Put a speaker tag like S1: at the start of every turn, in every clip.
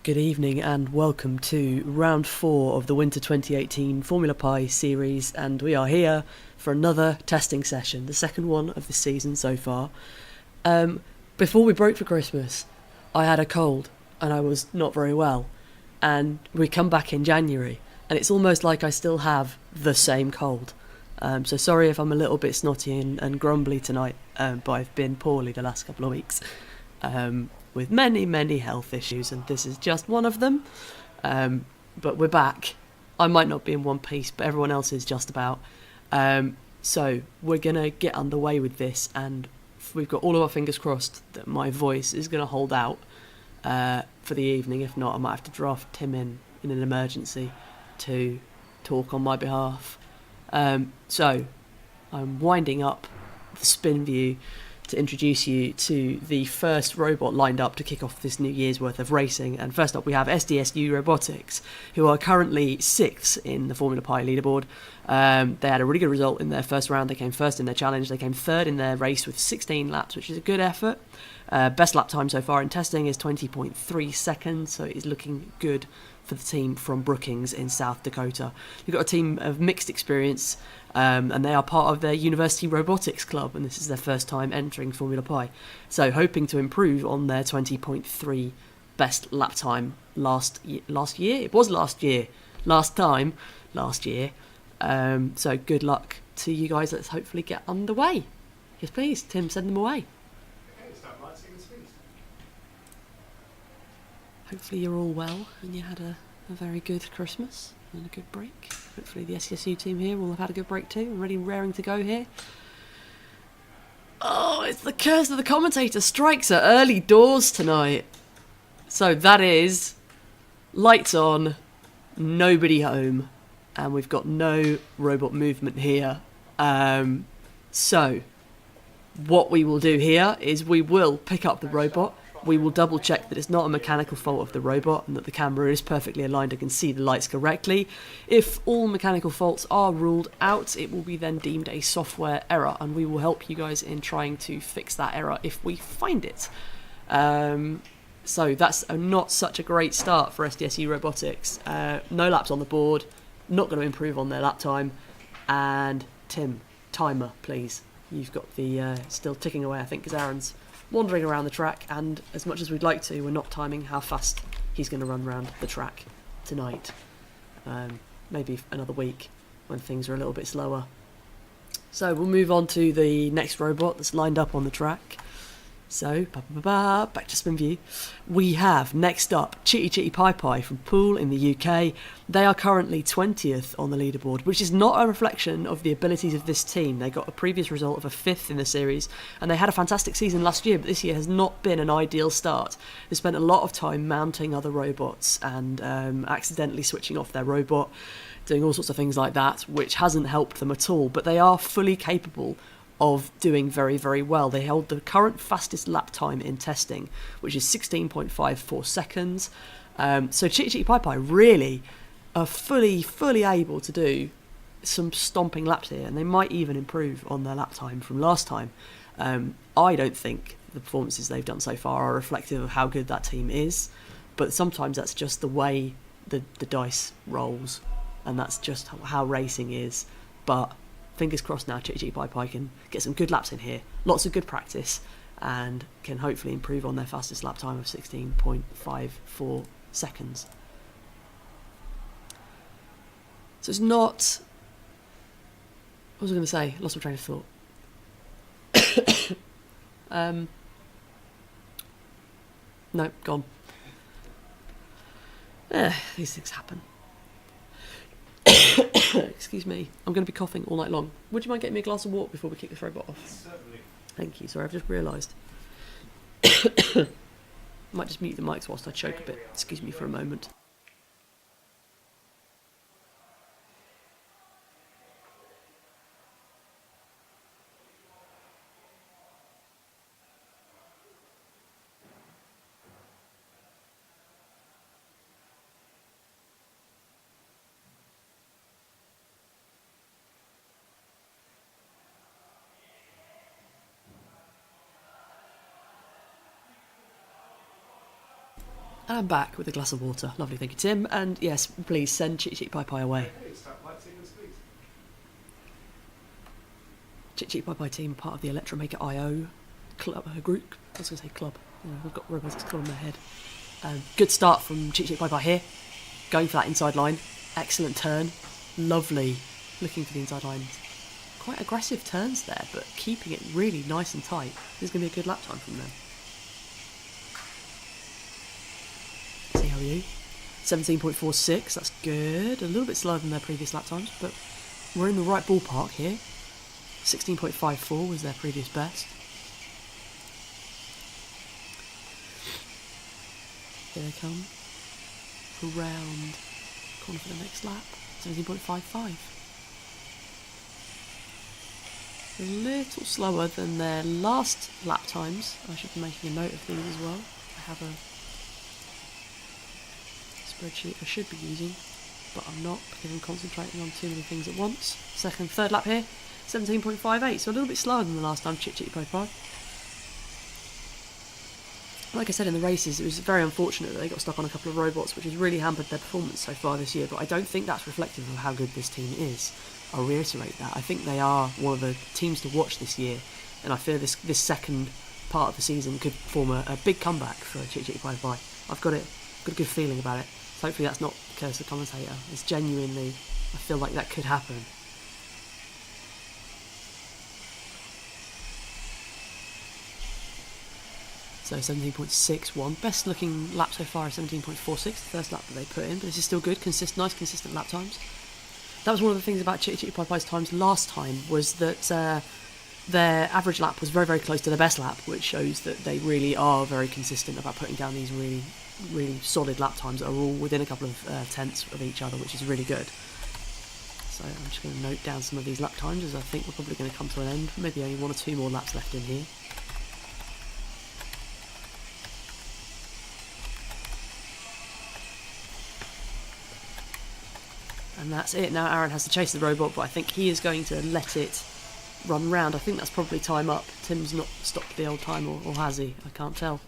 S1: Good evening and welcome to round 4 of the Winter 2018 Formula Pi series, and we are here for another testing session, the second one of the season so far. Before we broke for Christmas, I had a cold and I was not very well, and we come back in January and it's almost like I still have the same cold. So sorry if I'm a little bit snotty and grumbly tonight, but I've been poorly the last couple of weeks. With many health issues, and this is just one of them. But we're back. I might not be in one piece, but everyone else is just about. So we're going to get underway with this, and we've got all of our fingers crossed that my voice is going to hold out for the evening. If not, I might have to draft Tim in an emergency to talk on my behalf. So I'm winding up the spin view to introduce you to the first robot lined up to kick off this new year's worth of racing. And first up we have SDS New Robotics, who are currently 6th in the Formula Pi leaderboard. They had a really good result in their first round. They came first in their challenge. They came third in their race with 16 laps, which is a good effort. Best lap time so far in testing is 20.3 seconds, so it is looking good for the team from Brookings in South Dakota. You've got a team of mixed experience, and they are part of their University Robotics Club, and this is their first time entering Formula Pi. So hoping to improve on their 20.3 best lap time last year. It was last year. So good luck to you guys. Let's hopefully get underway. Yes, please, Tim, send them away. Hopefully you're all well and you had a very good Christmas and a good break. Hopefully the SDSU team here will have had a good break too and raring to go here. Oh, it's the curse of the commentator strikes at early doors tonight. So that is lights on, nobody home, and we've got no robot movement here. So what we will do here is we will pick up the robot. We will double check that it's not a mechanical fault of the robot and that the camera is perfectly aligned and can see the lights correctly. If all mechanical faults are ruled out, it will be then deemed a software error, and we will help you guys in trying to fix that error if we find it. So that's not such a great start for SDSU Robotics. No laps on the board, not going to improve on their lap time. And Tim, timer please. You've got the still ticking away, I think, because Aaron's wandering around the track, and as much as we'd like to, we're not timing how fast he's going to run around the track tonight. Maybe another week when things are a little bit slower. So we'll move on to the next robot that's lined up on the track. So, back to spin view. We have next up Chitty Pi Pi from Poole in the UK. They are currently 20th on the leaderboard, which is not a reflection of the abilities of this team. They got a previous result of a 5th in the series, and they had a fantastic season last year, but this year has not been an ideal start. They spent a lot of time mounting other robots and accidentally switching off their robot, doing all sorts of things like that, which hasn't helped them at all, but they are fully capable of doing very well. They held the current fastest lap time in testing, which is 16.54 seconds. So Chitty Pi Pi really are fully able to do some stomping laps here, and they might even improve on their lap time from last time. I don't think the performances they've done so far are reflective of how good that team is, but sometimes that's just the way the dice rolls, and that's just how racing is. But fingers crossed now Chitty Pi Pi can get some good laps in here, lots of good practice, and can hopefully improve on their fastest lap time of 16.54 seconds. So it's not... What was I going to say? Lost my train of thought. No, gone. These things happen. Excuse me, I'm going to be coughing all night long. Would you mind getting me a glass of water before we kick this robot off?
S2: Certainly.
S1: Thank you. Sorry, I've just realised. Might just mute the mics whilst I choke a bit. Excuse me for a moment. And I'm back with a glass of water. Lovely, thank you, Tim. And yes, please send Chick Chick Pie Pie away. Chick Chick Pie Pie team, part of the Electromaker IO club, group. I was going to say club. We've got Robotics Club on their head. Good start from Chick Chick Pie Pie here. Going for that inside line. Excellent turn. Lovely. Looking for the inside line. Quite aggressive turns there, but keeping it really nice and tight. This is going to be a good lap time from them. See how are you? 17.46, that's good. A little bit slower than their previous lap times, but we're in the right ballpark here. 16.54 was their previous best. Here they come. Around corner for the next lap. 17.55. A little slower than their last lap times. I should be making a note of these as well. I have a spreadsheet I should be using, but I'm not because I'm concentrating on too many things at once. Second, third lap here, 17.58, so a little bit slower than the last time Chick Chick Pie Pie. Like I said in the races, it was very unfortunate that they got stuck on a couple of robots, which has really hampered their performance so far this year, but I don't think that's reflective of how good this team is. I'll reiterate that. I think they are one of the teams to watch this year, and I fear this second part of the season could form a big comeback for Chick Chick Pie Pie. I've got a good feeling about it. So hopefully that's not curse the commentator. It's genuinely, I feel like that could happen. So 17.61, best looking lap so far is 17.46, the first lap that they put in, but this is still good, nice consistent lap times. That was one of the things about Chick Chick Pie Pie's times last time, was that their average lap was very, very close to their best lap, which shows that they really are very consistent about putting down these really, really solid lap times that are all within a couple of tenths of each other, which is really good. So I'm just going to note down some of these lap times, as I think we're probably going to come to an end. Maybe only 1 or 2 more laps left in here. And that's it. Now Aaron has to chase the robot, but I think he is going to let it run round. I think that's probably time up. Tim's not stopped the old time, or has he? I can't tell.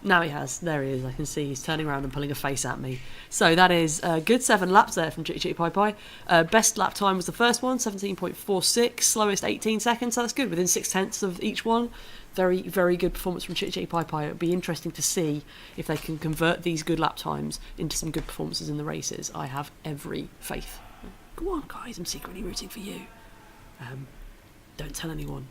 S1: Now he has. There he is. I can see he's turning around and pulling a face at me. So that is a good 7 laps there from Chick Chick Pie Pie. Best lap time was the first one, 17.46. Slowest 18 seconds. So that's good, within 6 tenths of each one. Very, very good performance from Chick Chick Pie Pie. It would be interesting to see if they can convert these good lap times into some good performances in the races. I have every faith. Go on, guys. I'm secretly rooting for you. Don't tell anyone.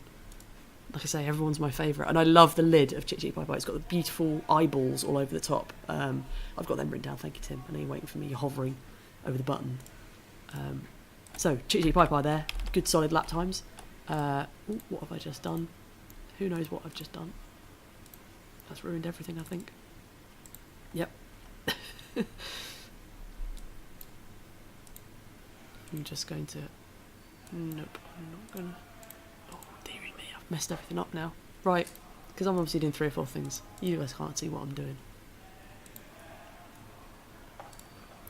S1: Like I say, everyone's my favourite. And I love the lid of Chick Chick Pie Pie. It's got the beautiful eyeballs all over the top. I've got them written down. Thank you, Tim. I know you're waiting for me. You're hovering over the button. So, Chick Chick Pie Pie there. Good solid lap times. What have I just done? Who knows what I've just done? That's ruined everything, I think. Yep. I'm just going to... Nope, I'm not gonna... Oh, dearie me, I've messed everything up now. Right, because I'm obviously doing 3 or 4 things. You guys can't see what I'm doing.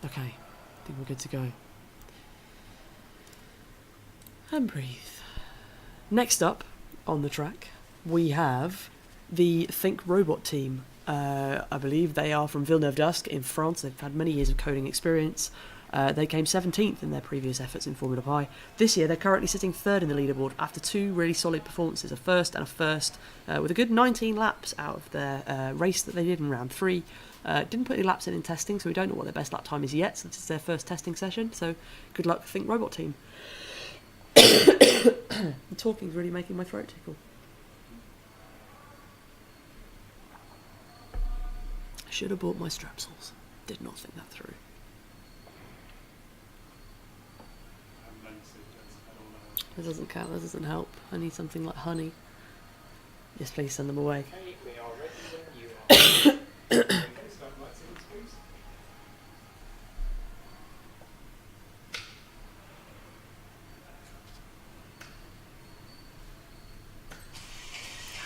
S1: Okay, I think we're good to go. And breathe. Next up on the track, we have the Think Robot team. I believe they are from Villeneuve-d'Ascq in France. They've had many years of coding experience. They came 17th in their previous efforts in Formula Pi. This year they're currently sitting 3rd in the leaderboard after 2 really solid performances, a first and a first, with a good 19 laps out of their race that they did in round 3. Didn't put any laps in testing, so we don't know what their best lap time is yet, since it's their first testing session, so good luck, Think Robot team. Talking's really making my throat tickle. I should have bought my strepsils. Did not think that through. That doesn't count, that doesn't help. I need something like honey. Yes, please send them away.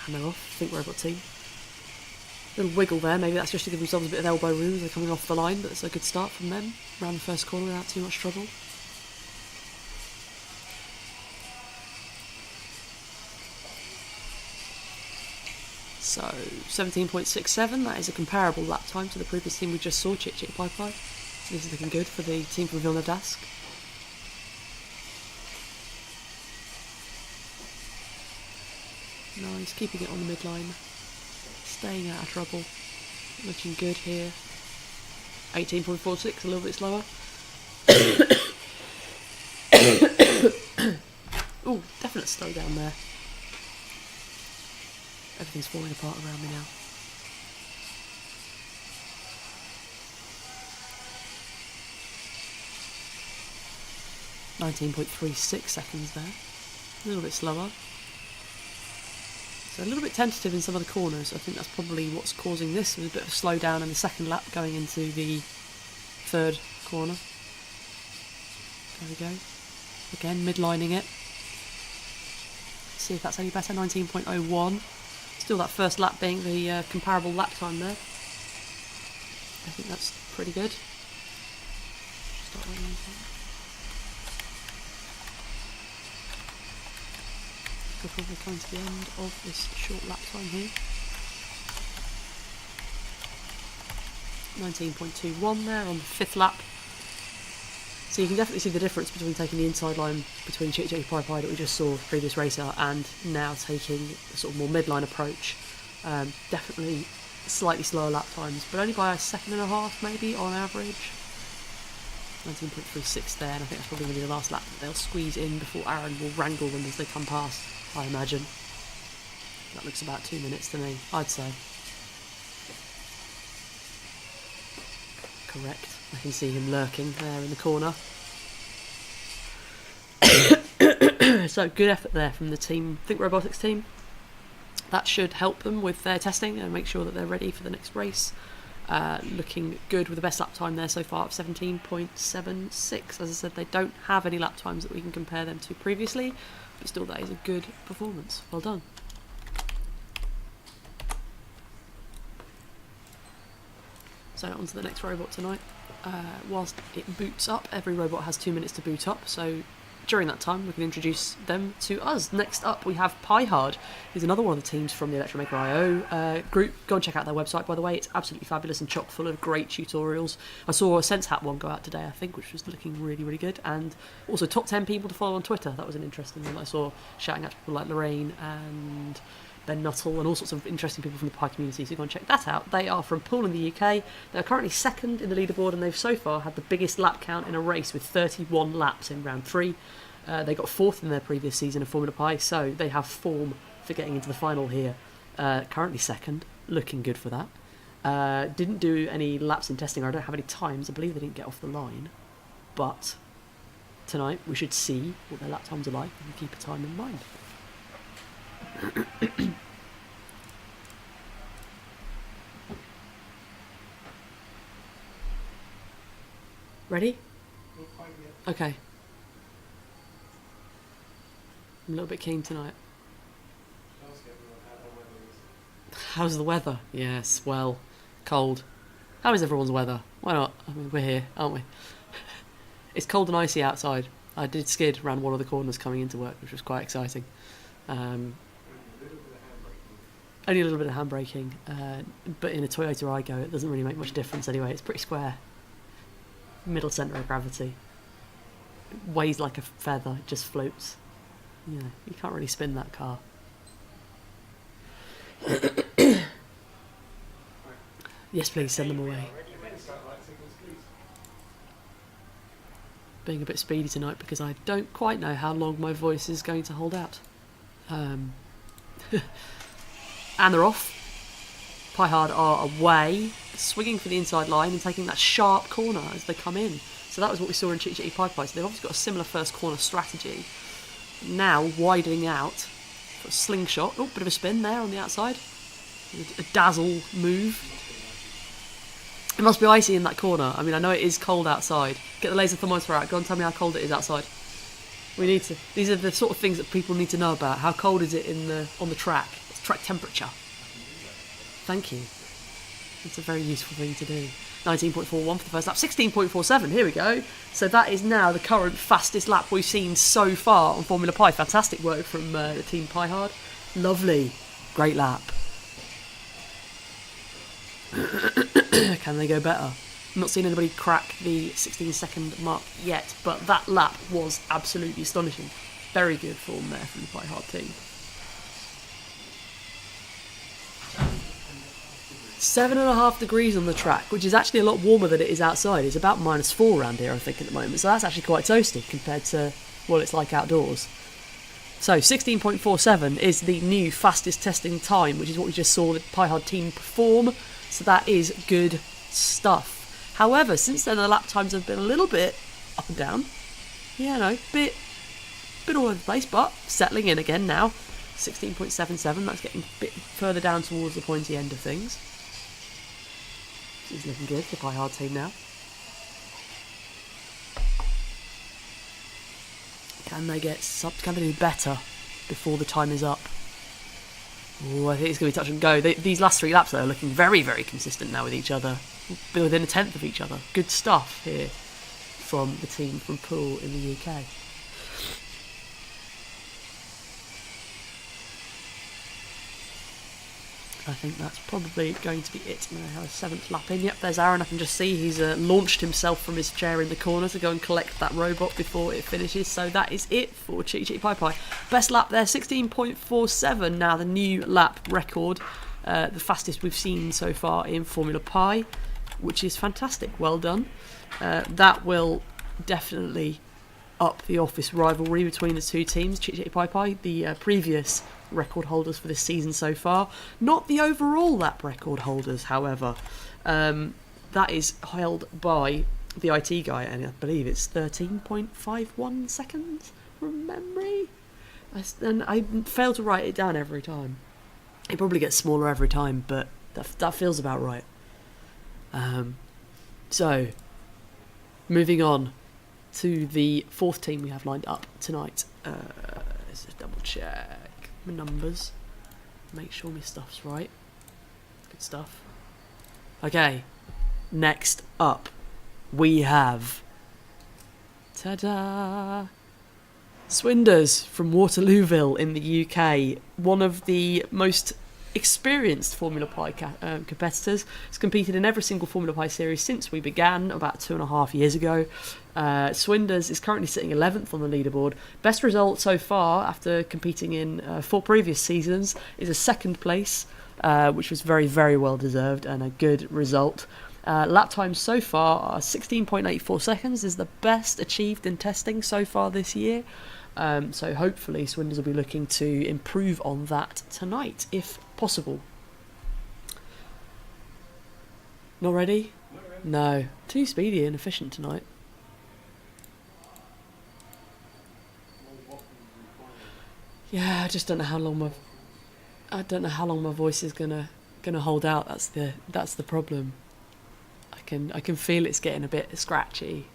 S1: And they're off. Think Robot team. Little wiggle there, maybe that's just to give themselves a bit of elbow room as they're coming off the line, but it's a good start from them. Around the first corner without too much trouble. So 17.67, that is a comparable lap time to the previous team we just saw, Chit Chit Pie Pie. So this is looking good for the team from Villeneuve-d'Ascq. Nice, keeping it on the midline, staying out of trouble, looking good here. 18.46, a little bit slower. Ooh, definite slowdown there. Everything's falling apart around me now. .36 seconds there. A little bit slower. So a little bit tentative in some of the corners. I think that's probably what's causing this. There's a bit of a slowdown in the second lap going into the third corner. There we go. Again, midlining it. See if that's any better. 19.01. Still that first lap being the comparable lap time there. I think that's pretty good. Start waiting on that. We're probably coming to the end of this short lap time here. 19.21 there on the fifth lap. So you can definitely see the difference between taking the inside line between Chit Chit Pie Pie that we just saw previous racer and now taking the sort of more midline approach. Definitely slightly slower lap times, but only by a second and a half maybe on average. 19.36 there, and I think that's probably going to be the last lap that they'll squeeze in before Aaron will wrangle them as they come past, I imagine. That looks about 2 minutes to me, I'd say. Correct. I can see him lurking there in the corner. So good effort there from the team, Think Robotics team. That should help them with their testing and make sure that they're ready for the next race. Looking good with the best lap time there so far of 17.76. As I said, they don't have any lap times that we can compare them to previously, but still that is a good performance. Well done. So on to the next robot tonight. Whilst it boots up, every robot has 2 minutes to boot up, so during that time we can introduce them to us. Next up we have Piehard, who's another one of the teams from the Electromaker IO group. Go and check out their website, by the way. It's absolutely fabulous and chock full of great tutorials. I saw a Sense Hat one go out today, I think, which was looking really, really good. And also top 10 people to follow on Twitter. That was an interesting one. I saw shouting out to people like Lorraine and Ben Nuttall and all sorts of interesting people from the Pi community, so go and check that out. They are from Poole in the UK. They're currently second in the leaderboard, and they've so far had the biggest lap count in a race with 31 laps in round 3. They got fourth in their previous season of Formula Pi, so they have form for getting into the final here. Currently second, looking good for that. Didn't do any laps in testing, or I don't have any times. I believe they didn't get off the line, but tonight we should see what their lap times are like and keep a time in mind. Ready? Okay. I'm a little bit keen tonight. How's the weather? Yes, well, cold. How is everyone's weather? Why not? I mean, we're here, aren't we? It's cold and icy outside. I did skid around one of the corners coming into work, which was quite exciting. Only a little bit of handbraking, but in a Toyota Aygo it doesn't really make much difference anyway. It's pretty square. Middle centre of gravity. It weighs like a feather, it just floats. You know, you can't really spin that car. Yes, please send them away. Being a bit speedy tonight because I don't quite know how long my voice is going to hold out. And they're off. Piehard are away, swinging for the inside line and taking that sharp corner as they come in. So that was what we saw in Chit Chit Pie Pie. So they've obviously got a similar first corner strategy. Now widening out, got a slingshot. Oh, bit of a spin there on the outside. A dazzle move. It must be icy in that corner. I mean, I know it is cold outside. Get the laser thermometer out. Go and tell me how cold it is outside. We need to. These are the sort of things that people need to know about. How cold is it on the track? It's track temperature. Thank you. It's a very useful thing to do. 19.41 for the first lap. 16.47. Here we go. So that is now the current fastest lap we've seen so far on Formula Pi. Fantastic work from the team Piehard. Lovely. Great lap. Can they go better? I'm not seeing anybody crack the 16-second mark yet, but that lap was absolutely astonishing. Very good form there from the Pie Hard team. 7.5 degrees on the track, which is actually a lot warmer than it is outside. It's about -4 around here, I think, at the moment. So that's actually quite toasty compared to what it's like outdoors. So 16.47 is the new fastest testing time, which is what we just saw the Pie Hard team perform. So that is good stuff. However, since then the lap times have been a little bit up and down. Yeah, no, bit all over the place, but settling in again now. 16.77, that's getting a bit further down towards the pointy end of things. This is looking good for the Pie Hard team now. Can they do better before the time is up? Oh, I think it's going to be touch and go. These last 3 laps, though, are looking very, very consistent now with each other. Been within a tenth of each other. Good stuff here from the team from Poole in the UK. I think that's probably going to be it. I'm going to have a 7th lap in. Yep, there's Aaron. I can just see he's launched himself from his chair in the corner to go and collect that robot before it finishes. So that is it for Chitty Chitty Pie Pie. Best lap there, 16.47. Now the new lap record, the fastest we've seen so far in Formula Pi, which is fantastic. Well done. That will definitely up the office rivalry between the two teams. Chitty Chitty Pie Pie, the previous record holders for this season so far. Not the overall lap record holders, however. That is held by the IT guy, and I believe it's 13.51 seconds from memory. And I fail to write it down every time. It probably gets smaller every time, but that feels about right. So, moving on to the 4th team we have lined up tonight. Let's just double check my numbers, make sure my stuff's right. Good stuff. Okay, next up we have, ta-da, Swinders from Waterlooville in the UK, one of the most experienced Formula Pi competitors. Has competed in every single Formula Pi series since we began about 2.5 years ago. Swinders is currently sitting 11th on the leaderboard. Best result so far after competing in 4 previous seasons is a 2nd place, which was very, very well deserved and a good result. Lap times so far are 16.84 seconds, is the best achieved in testing so far this year. So hopefully Swinders will be looking to improve on that tonight, if possible. Not ready? No. Too speedy and efficient tonight. Yeah, I just don't know how long my voice is gonna hold out. That's the problem. I can feel it's getting a bit scratchy.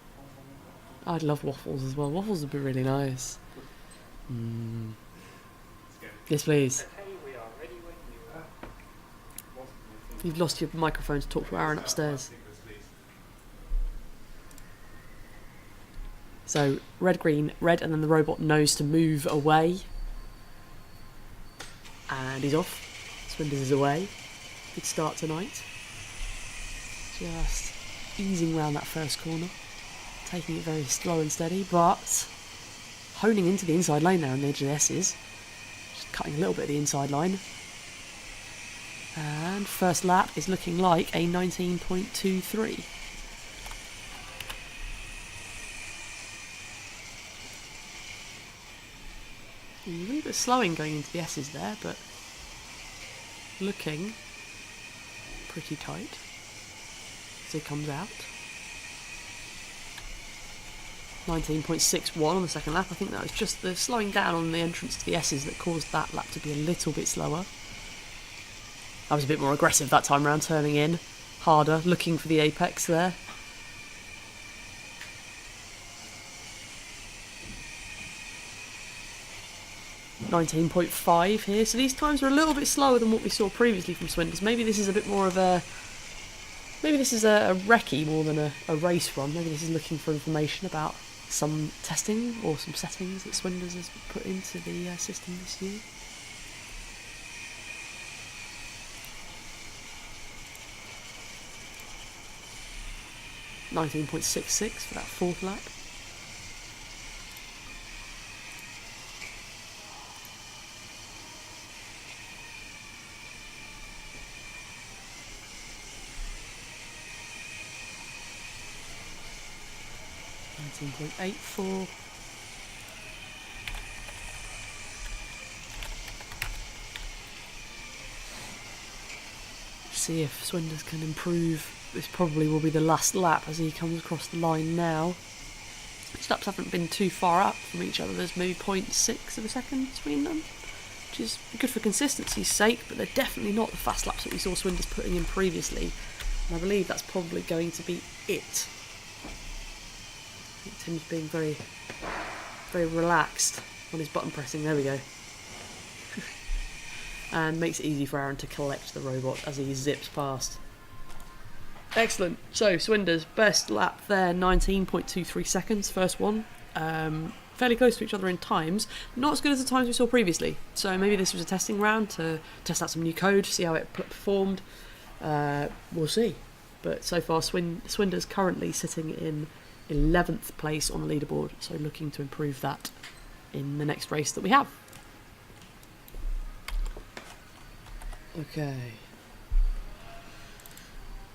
S1: I'd love waffles as well. Waffles would be really nice. Yes, please. You've lost your microphone to talk to Aaron upstairs. So red, green, red, and then the robot knows to move away. And he's off. Swinders is away. Good start tonight. Just easing around that first corner. Taking it very slow and steady, but honing into the inside lane there on the edge of the S's. Just cutting a little bit of the inside line. And first lap is looking like a 19.23. A little bit of slowing going into the S's there, but looking pretty tight as it comes out. 19.61 on the second lap. I think that was just the slowing down on the entrance to the S's that caused that lap to be a little bit slower. I was a bit more aggressive that time round, turning in harder, looking for the apex there. .5 here, so these times are a little bit slower than what we saw previously from Swinders. Maybe this is a bit more of a... Maybe this is a recce more than a race run. Maybe this is looking for information about some testing or some settings that Swinders has put into the system this year. 19.66 for that fourth lap. .84. See if Swinders can improve. This probably will be the last lap as he comes across the line now. These laps haven't been too far up from each other. There's maybe 0.6 of a second between them, which is good for consistency's sake, but they're definitely not the fast laps that we saw Swinders putting in previously. And I believe that's probably going to be it. I think Tim's being very, very relaxed on his button pressing. There we go. And makes it easy for Aaron to collect the robot as he zips past. Excellent. So, Swinders, best lap there, 19.23 seconds, first one. Fairly close to each other in times. Not as good as the times we saw previously. So maybe this was a testing round to test out some new code, see how it performed. We'll see. But so far, Swinders currently sitting in 11th place on the leaderboard. So looking to improve that in the next race that we have. Okay.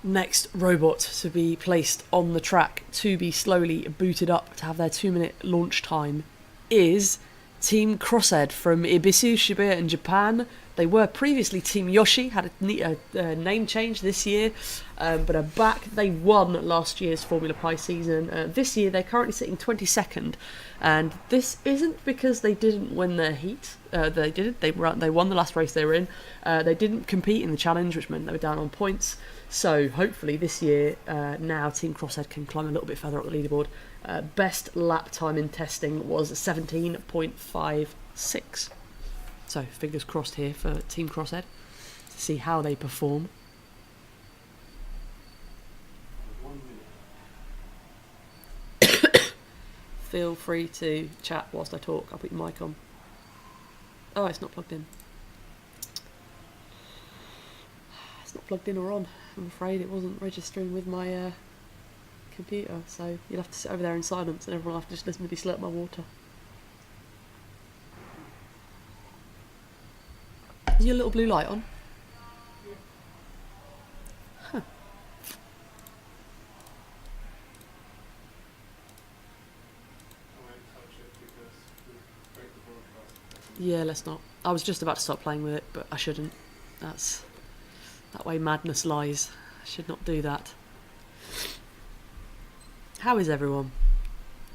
S1: Next robot to be placed on the track to be slowly booted up to have their 2-minute launch time is Team Crosshead from Ibisu, Shibuya in Japan. They were previously Team Yoshi, had a name change this year, but are back. They won last year's Formula Pi season. This year they're currently sitting 22nd, and this isn't because they didn't win their heat. They did. They won the last race they were in. They didn't compete in the challenge, which meant they were down on points. So hopefully this year, now Team Crosshead can climb a little bit further up the leaderboard. Best lap time in testing was 17.56. So fingers crossed here for Team Crosshead to see how they perform. Feel free to chat whilst I talk. I'll put your mic on. Oh, it's not plugged in. It's not plugged in or on. I'm afraid it wasn't registering with my computer, so you'll have to sit over there in silence and everyone will have to just listen to me slurp my water. Is your little blue light on? Huh. Yeah, let's not. I was just about to stop playing with it, but I shouldn't. That way madness lies. I should not do that. How is everyone?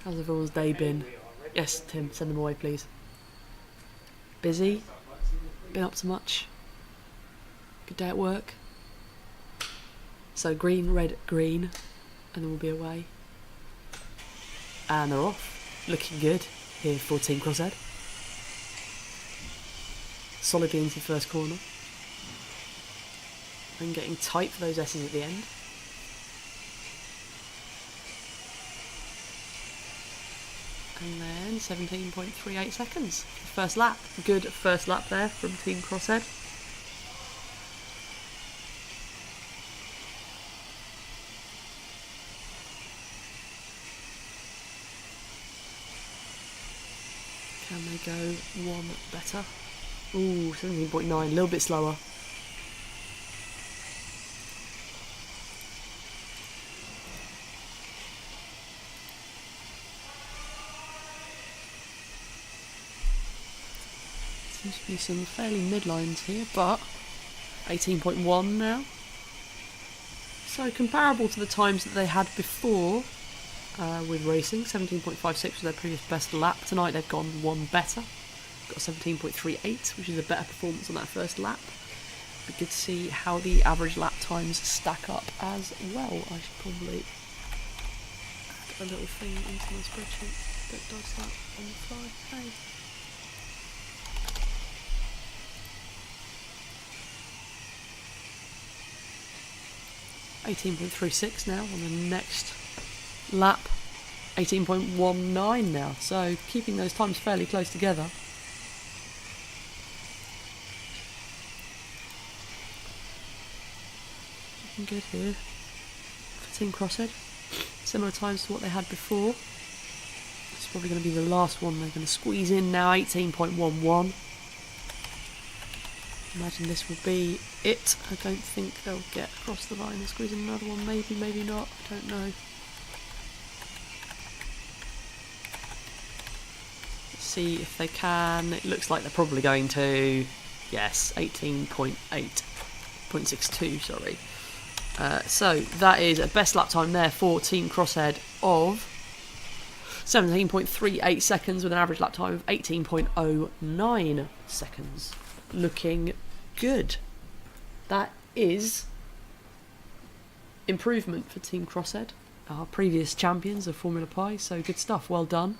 S1: How's everyone's day been? Yes, Tim, send them away, please. Busy? Been up to much? Good day at work? So green, red, green, and then we'll be away. And they're off. Looking good here for Team Crosshead. Solidly into the first corner. And getting tight for those S's at the end. And then 17.38 seconds. First lap. Good first lap there from Team Crosshead. Can they go one better? Ooh, 17.9, a little bit slower. Seems to be some fairly midlines here, but 18.1 now. So comparable to the times that they had before with racing. 17.56 was their previous best lap. Tonight they've gone one better. Got 17.38, which is a better performance on that first lap. Be good to see how the average lap times stack up as well. I should probably add a little thing into my spreadsheet that does that on the fly. Hey. .36 now on the next lap. 18.19 now. So keeping those times fairly close together. Looking good here for Team Crosshead. similar times to what they had before. It's probably going to be the last one they're going to squeeze in now, 18.11. Imagine this will be it. I don't think they'll get across the line and squeeze in another one. Maybe, maybe not. I don't know. Let's see if they can. It looks like they're probably going to. Yes, 18.8.62. Sorry. So that is a best lap time there for Team Crosshead of 17.38 seconds with an average lap time of 18.09 seconds. Looking good. That is improvement for Team Crosshead, our previous champions of Formula Pi, so good stuff, well done.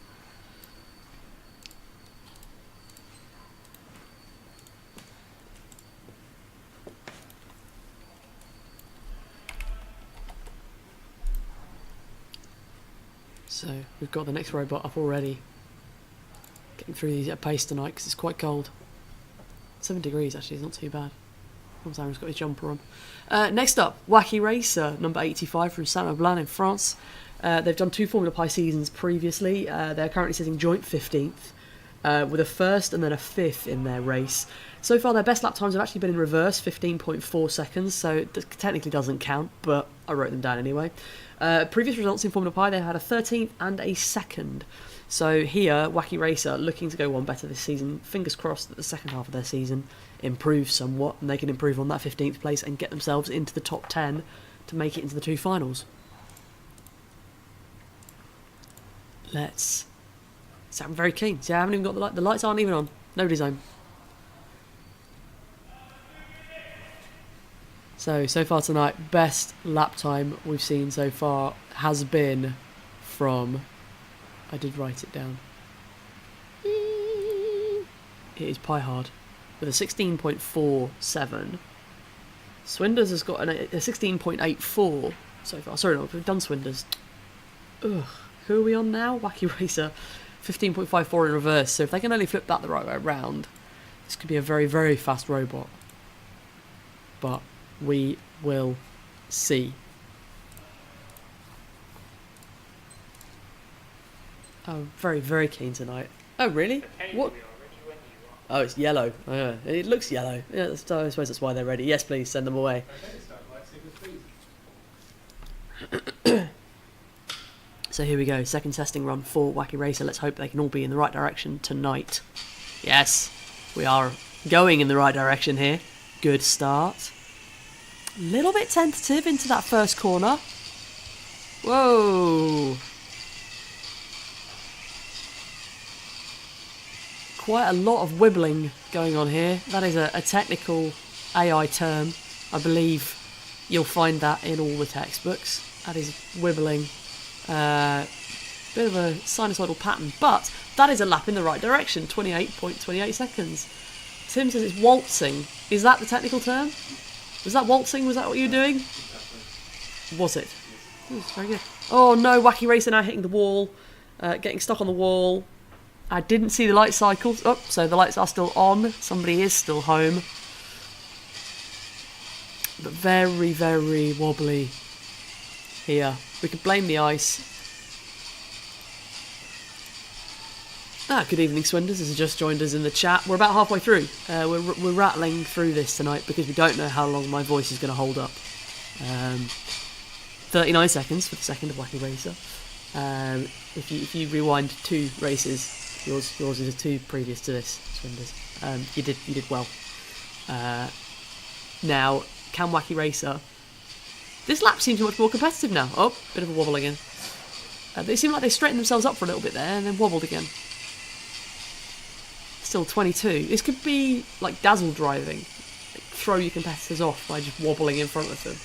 S1: So we've got the next robot up already. Getting through these at pace tonight because it's quite cold. 7 degrees actually is not too bad. Aaron's got his jumper on. Next up, Wacky Racer, number 85 from Saint-Ouen in France. They've done 2 Formula Pi seasons previously. They're currently sitting joint 15th, with a 1st and then a 5th in their race. So far their best lap times have actually been in reverse, 15.4 seconds, so it technically doesn't count, but I wrote them down anyway. Previous results in Formula Pi, they had a 13th and a 2nd. So here, Wacky Racer looking to go one better this season. Fingers crossed that the second half of their season improves somewhat and they can improve on that 15th place and get themselves into the top 10 to make it into the 2 finals. So I'm very keen. See, I haven't even got the light. The lights aren't even on. Nobody's home. So far tonight, best lap time we've seen so far has been from... I did write it down. It is Pi Hard with a 16.47. Swinders has got a 16.84 so far. Sorry, no, we've done Swinders. Ugh. Who are we on now? Wacky Racer. 15.54 in reverse. So if they can only flip that the right way around, this could be a very, very fast robot. But we will see. Oh, very, very keen tonight. Oh, really? What? Oh, it's yellow. Oh, yeah. It looks yellow. Yeah, I suppose that's why they're ready. Yes, please, send them away. So here we go. Second testing run for Wacky Racer. Let's hope they can all be in the right direction tonight. Yes, we are going in the right direction here. Good start. A little bit tentative into that first corner. Whoa. Quite a lot of wibbling going on here. That is a technical AI term. I believe you'll find that in all the textbooks. That is wibbling. Bit of a sinusoidal pattern, but that is a lap in the right direction. 28.28 seconds. Tim says it's waltzing. Is that the technical term? Was that waltzing? Was that what you were doing? Was it? Ooh, very good. Oh no, Wacky Racer now hitting the wall. Getting stuck on the wall. I didn't see the light cycles. Oh, so the lights are still on. Somebody is still home. But very, very wobbly here. We could blame the ice. Good evening, Swinders. This has just joined us in the chat. We're about halfway through. We're rattling through this tonight because we don't know how long my voice is going to hold up. 39 seconds for the second of Wacky Racer. If you rewind 2 races, yours is a 2 previous to this, Swinders. You did well. Now, can Wacky Racer? This lap seems much more competitive now. Oh, bit of a wobble again. They seem like they straightened themselves up for a little bit there and then wobbled again. Still 22. This could be like dazzle driving. Like, throw your competitors off by just wobbling in front of them.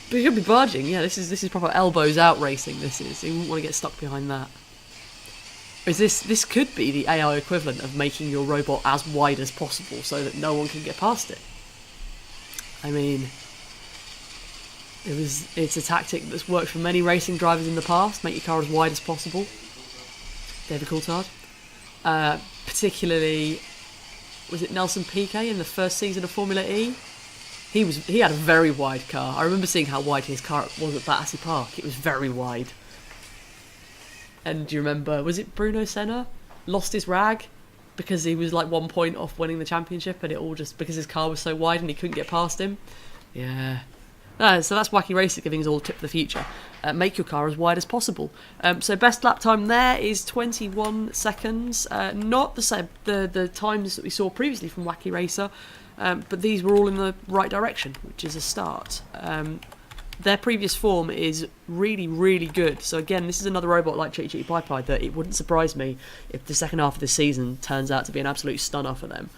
S1: But you could be barging. Yeah, this is proper elbows out racing. This is. You wouldn't want to get stuck behind that. Is this could be the AI equivalent of making your robot as wide as possible so that no one can get past it. I mean, it's a tactic that's worked for many racing drivers in the past. Make your car as wide as possible. David Coulthard. Particularly, was it Nelson Piquet in the first season of Formula E? He had a very wide car. I remember seeing how wide his car was at Battersea Park. It was very wide. And do you remember, was it Bruno Senna lost his rag because he was like 1 point off winning the championship, and it all just because his car was so wide and he couldn't get past him? Yeah. So that's Wacky Racer giving us all a tip for the future. Make your car as wide as possible. So best lap time there is 21 seconds. Not the same the times that we saw previously from Wacky Racer, but these were all in the right direction, which is a start. Their previous form is really, really good. So again, this is another robot like Chitty Chitty Pie Pie that it wouldn't surprise me if the second half of the season turns out to be an absolute stunner for them.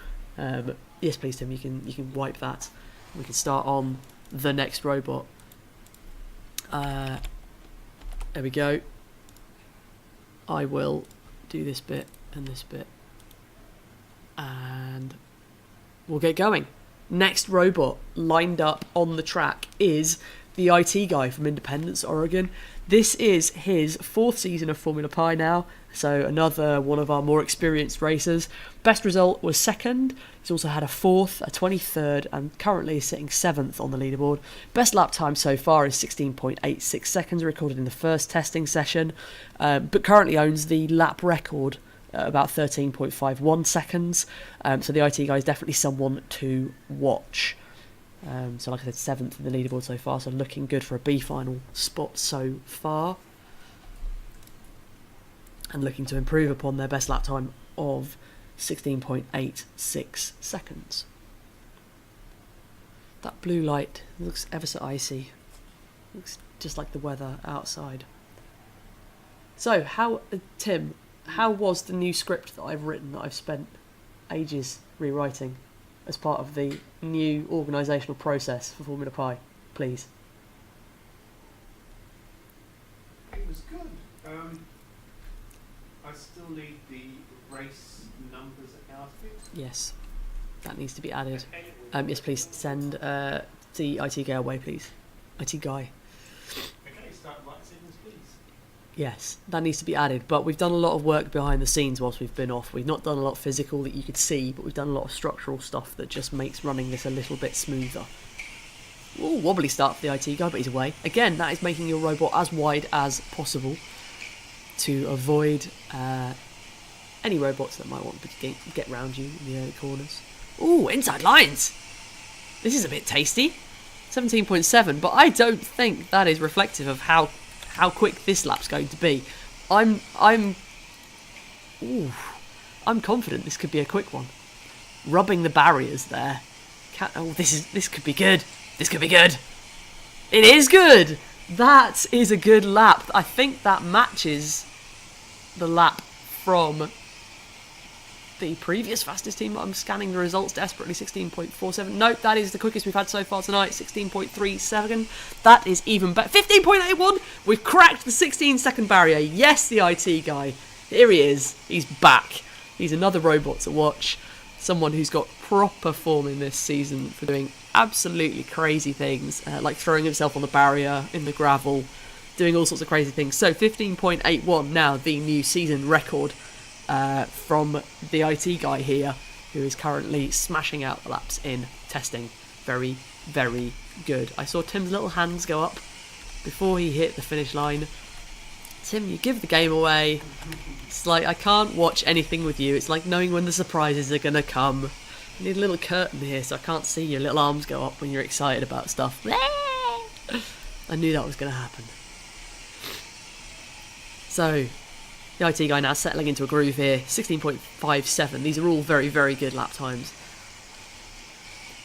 S1: Yes, please, Tim, you can wipe that. We can start on the next robot. There we go. I will do this bit and this bit, and we'll get going. Next robot lined up on the track is the IT guy from Independence, Oregon. This is his 4th season of Formula Pi now, so another one of our more experienced racers. Best result was 2nd. He's also had a 4th, a 23rd, and currently is sitting 7th on the leaderboard. Best lap time so far is 16.86 seconds, recorded in the first testing session, but currently owns the lap record at about 13.51 seconds. So the IT guy is definitely someone to watch. So like I said, 7th in the leaderboard so far, so looking good for a B final spot so far. And looking to improve upon their best lap time of 16.86 seconds. That blue light looks ever so icy. Looks just like the weather outside. So, Tim, how was the new script that I've written, that I've spent ages rewriting as part of the new organisational process for Formula Pi, please?
S2: It was good. I still need the race numbers out of it.
S1: Yes, that needs to be added. Yes, please send the IT guy away, please. IT guy.
S2: Okay, start right signals, please.
S1: Yes, that needs to be added, but we've done a lot of work behind the scenes whilst we've been off. We've not done a lot of physical that you could see, but we've done a lot of structural stuff that just makes running this a little bit smoother. Ooh, wobbly start for the IT guy, but he's away. Again, that is making your robot as wide as possible to avoid any robots that might want to get round you in the early corners. Ooh, inside lines! This is a bit tasty. 17.7, but I don't think that is reflective of how quick this lap's going to be. I'm confident this could be a quick one. Rubbing the barriers there. This could be good. This could be good. It is good. That is a good lap. I think that matches the lap from the previous fastest team. I'm scanning the results desperately. 16.47. Nope, that is the quickest we've had so far tonight. 16.37. That is even better. 15.81. We've cracked the 16-second barrier. Yes, the IT guy. Here he is. He's back. He's another robot to watch. Someone who's got proper form in this season for doing absolutely crazy things, like throwing himself on the barrier in the gravel, doing all sorts of crazy things. So 15.81 now, the new season record from the IT guy here, who is currently smashing out the laps in testing. Very, very good. I saw Tim's little hands go up before he hit the finish line. Tim, you give the game away. It's like, I can't watch anything with you. It's like knowing when the surprises are going to come. I need a little curtain here so I can't see your little arms go up when you're excited about stuff. I knew that was going to happen. So, the IT guy now settling into a groove here. 16.57. These are all very, very good lap times.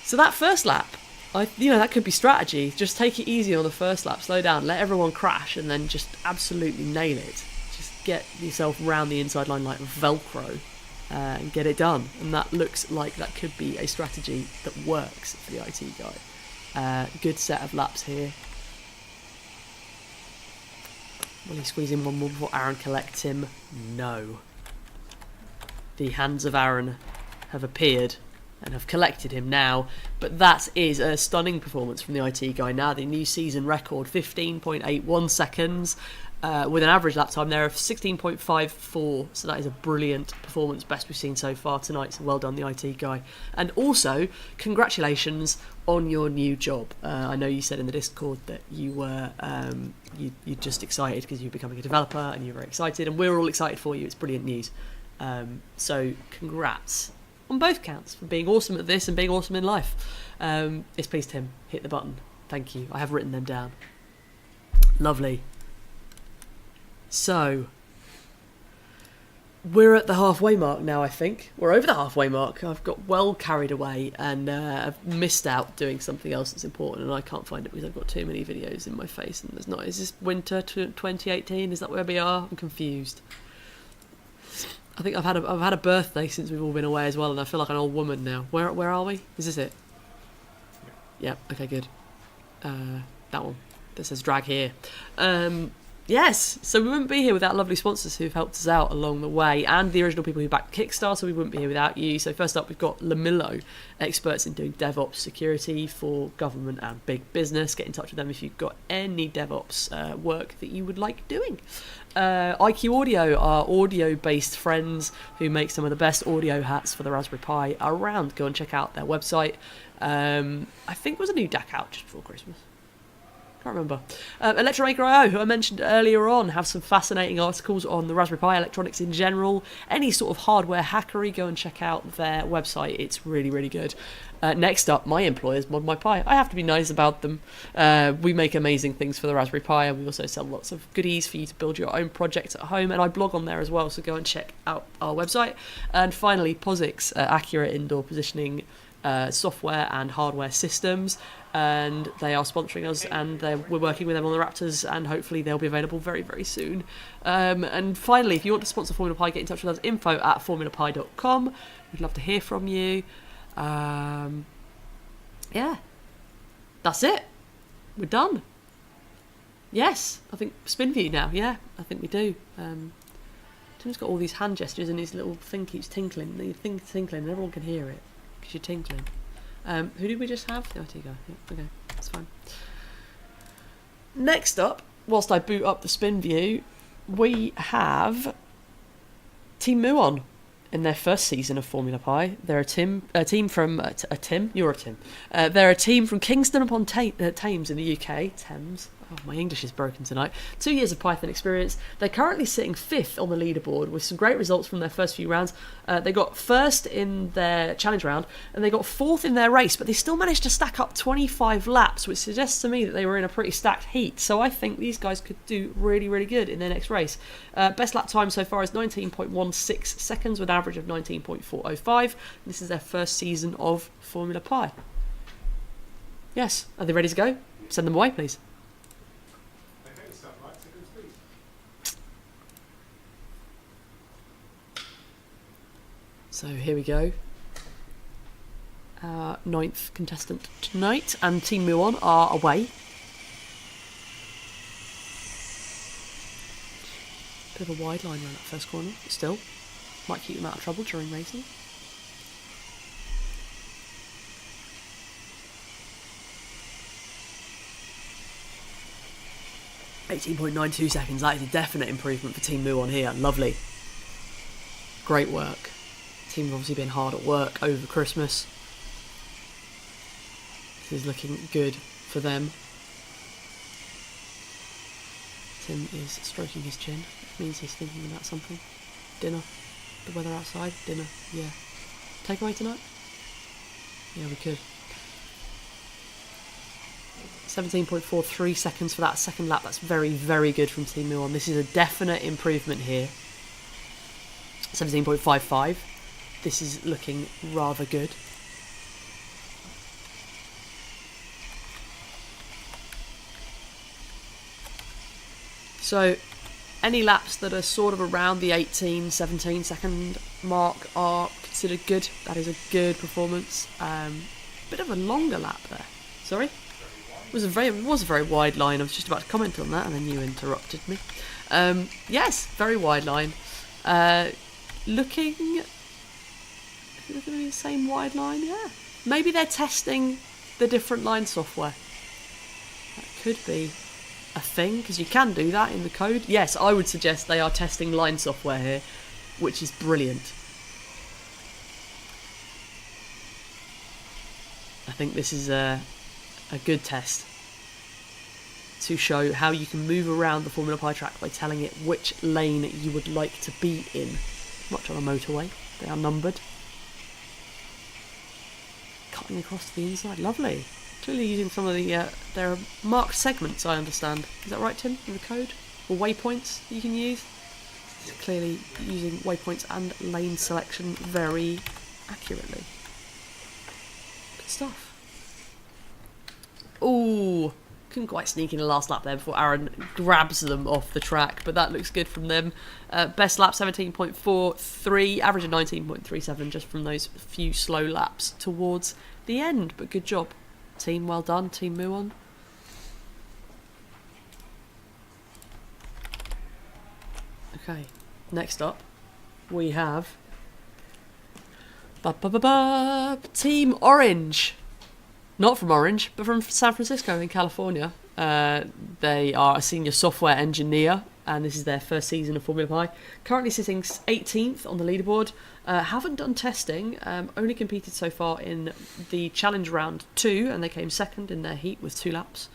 S1: So that first lap, that could be strategy. Just take it easy on the first lap. Slow down. Let everyone crash and then just absolutely nail it. Just get yourself round the inside line like Velcro and get it done. And that looks like that could be a strategy that works for the IT guy. Good set of laps here. Will he squeeze in one more before Aaron collects him? No. The hands of Aaron have appeared and have collected him now, but that is a stunning performance from the IT guy. Now the new season record, 15.81 seconds. with an average lap time there of 16.54, so that is a brilliant performance, best we've seen so far tonight, so well done the IT guy. And also, congratulations on your new job. I know you said in the Discord that you were you're just excited because you're becoming a developer and you're very excited, and we're all excited for you. It's brilliant news. So congrats on both counts for being awesome at this and being awesome in life. Yes, please, Tim, hit the button. Thank you. I have written them down. Lovely. So, we're at the halfway mark now, I think. We're over the halfway mark. I've got well carried away and I've missed out doing something else that's important, and I can't find it because I've got too many videos in my face and there's not. Is this winter 2018? Is that where we are? I'm confused. I think I've had a birthday since we've all been away as well, and I feel like an old woman now. Where are we? Is this it? Yeah, okay, good. That one that says drag here. Yes, so we wouldn't be here without lovely sponsors who've helped us out along the way, and the original people who backed Kickstarter. We wouldn't be here without you. So first up, we've got Lamillo, experts in doing DevOps security for government and big business. Get in touch with them if you've got any DevOps work that you would like doing. IQ Audio, our audio-based friends who make some of the best audio hats for the Raspberry Pi around. Go and check out their website. I think there was a new DAC out just before Christmas. Can't remember. Electromaker.io, who I mentioned earlier on, have some fascinating articles on the Raspberry Pi, electronics in general, any sort of hardware hackery. Go and check out their website. It's really, really good. Next up, my employers, Mod My Pi. I have to be nice about them. We make amazing things for the Raspberry Pi, and we also sell lots of goodies for you to build your own projects at home, and I blog on there as well, so go and check out our website. And finally, POSIX, accurate indoor positioning software and hardware systems, and they are sponsoring us, and we're working with them on the Raptors, and hopefully they'll be available very, very soon. And finally, if you want to sponsor Formula Pi, get in touch with us, info@formulapi.com. We'd love to hear from you. Yeah, that's it. We're done. Yes, I think spin view now. Yeah, I think we do. Tim's got all these hand gestures, and his little thing keeps tinkling. The thing tinkling, and everyone can hear it because you're tinkling. Who did we just have? The IT guy. Yeah, okay, that's fine. Next up, whilst I boot up the spin view, we have Team Moo On in their first season of Formula Pi. They're a team from You're a Tim. They're a team from Kingston upon Thames in the UK. Thames. Oh, my English is broken tonight. 2 years of Python experience. They're currently sitting 5th on the leaderboard with some great results from their first few rounds. They got 1st in their challenge round, and they got 4th in their race, but they still managed to stack up 25 laps, which suggests to me that they were in a pretty stacked heat. So I think these guys could do really, really good in their next race. Best lap time so far is 19.16 seconds with an average of 19.405. This is their first season of Formula Pi. Yes, are they ready to go? Send them away, please. So here we go. 9th contestant tonight, and Team Moo On are away. Bit of a wide line around that first corner, but still might keep them out of trouble during racing. .92 seconds. That is a definite improvement for Team Moo On here. Lovely. Great work. Team have obviously been hard at work over Christmas. This is looking good for them. Tim is stroking his chin, which means he's thinking about something. Dinner. The weather outside. Dinner. Yeah. Takeaway tonight? Yeah, we could. 17.43 seconds for that second lap. That's very, very good from Team Moo On. This is a definite improvement here. 17.55. This is looking rather good. So any laps that are sort of around the 18, 17 second mark are considered good. That is a good performance. Bit of a longer lap there. Sorry? It was a very wide line. I was just about to comment on that, and then you interrupted me. Yes, very wide line. Looking... Is it going to be the same wide line? Yeah. Maybe they're testing the different line software. That could be. a thing, because you can do that in the code. Yes, I would suggest they are testing line software here, which is brilliant. I think this is a good test to show how you can move around the Formula Pi track by telling it which lane you would like to be in. Much on a motorway, they are numbered. Cutting across to the inside, lovely. Clearly using some of the, there are marked segments, I understand. Is that right, Tim, in the code? Or waypoints you can use? It's clearly using waypoints and lane selection very accurately. Good stuff. Ooh, couldn't quite sneak in the last lap there before Aaron grabs them off the track, but that looks good from them. Best lap 17.43, average of 19.37 just from those few slow laps towards the end, but good job. Team, well done. Team Moo On. Okay, next up we have Team Orange. Not from Orange, but from San Francisco in California. They are a senior software engineer, and this is their first season of Formula Pi. Currently sitting 18th on the leaderboard. Haven't done testing, only competed so far in the challenge round 2, and they came second in their heat with 2 laps.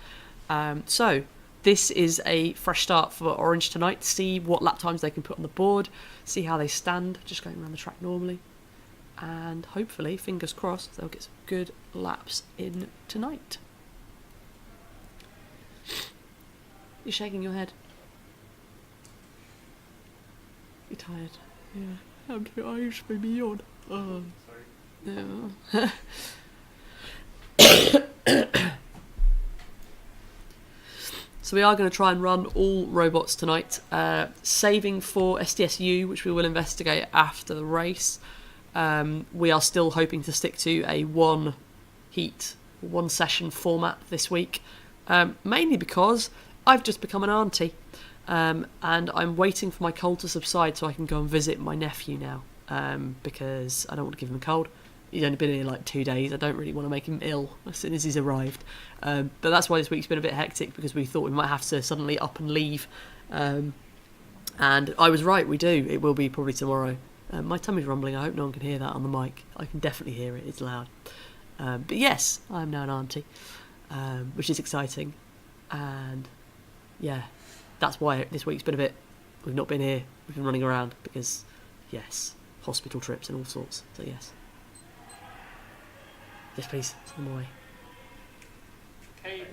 S1: So this is a fresh start for Orange tonight, to see what lap times they can put on the board, see how they stand, just going around the track normally. And hopefully, fingers crossed, they'll get some good laps in tonight. You're shaking your head. You're tired. Yeah. I'm too eyes for me on. Oh.
S2: Sorry.
S1: Yeah. So we are going to try and run all robots tonight, saving for SDSU, which we will investigate after the race. We are still hoping to stick to a one session format this week, mainly because I've just become an auntie, and I'm waiting for my cold to subside so I can go and visit my nephew now, because I don't want to give him a cold. He's only been here like 2 days. I don't really want to make him ill as soon as he's arrived, but that's why this week's been a bit hectic, because we thought we might have to suddenly up and leave, and I was right, we do. It will be probably tomorrow. My tummy's rumbling. I hope no one can hear that on the mic. I can definitely hear it. It's loud. But yes, I'm now an auntie, which is exciting. And yeah, that's why this week's been a bit... We've not been here. We've been running around because, yes, hospital trips and all sorts. So yes. Yes, please. Send them away.
S2: Hey,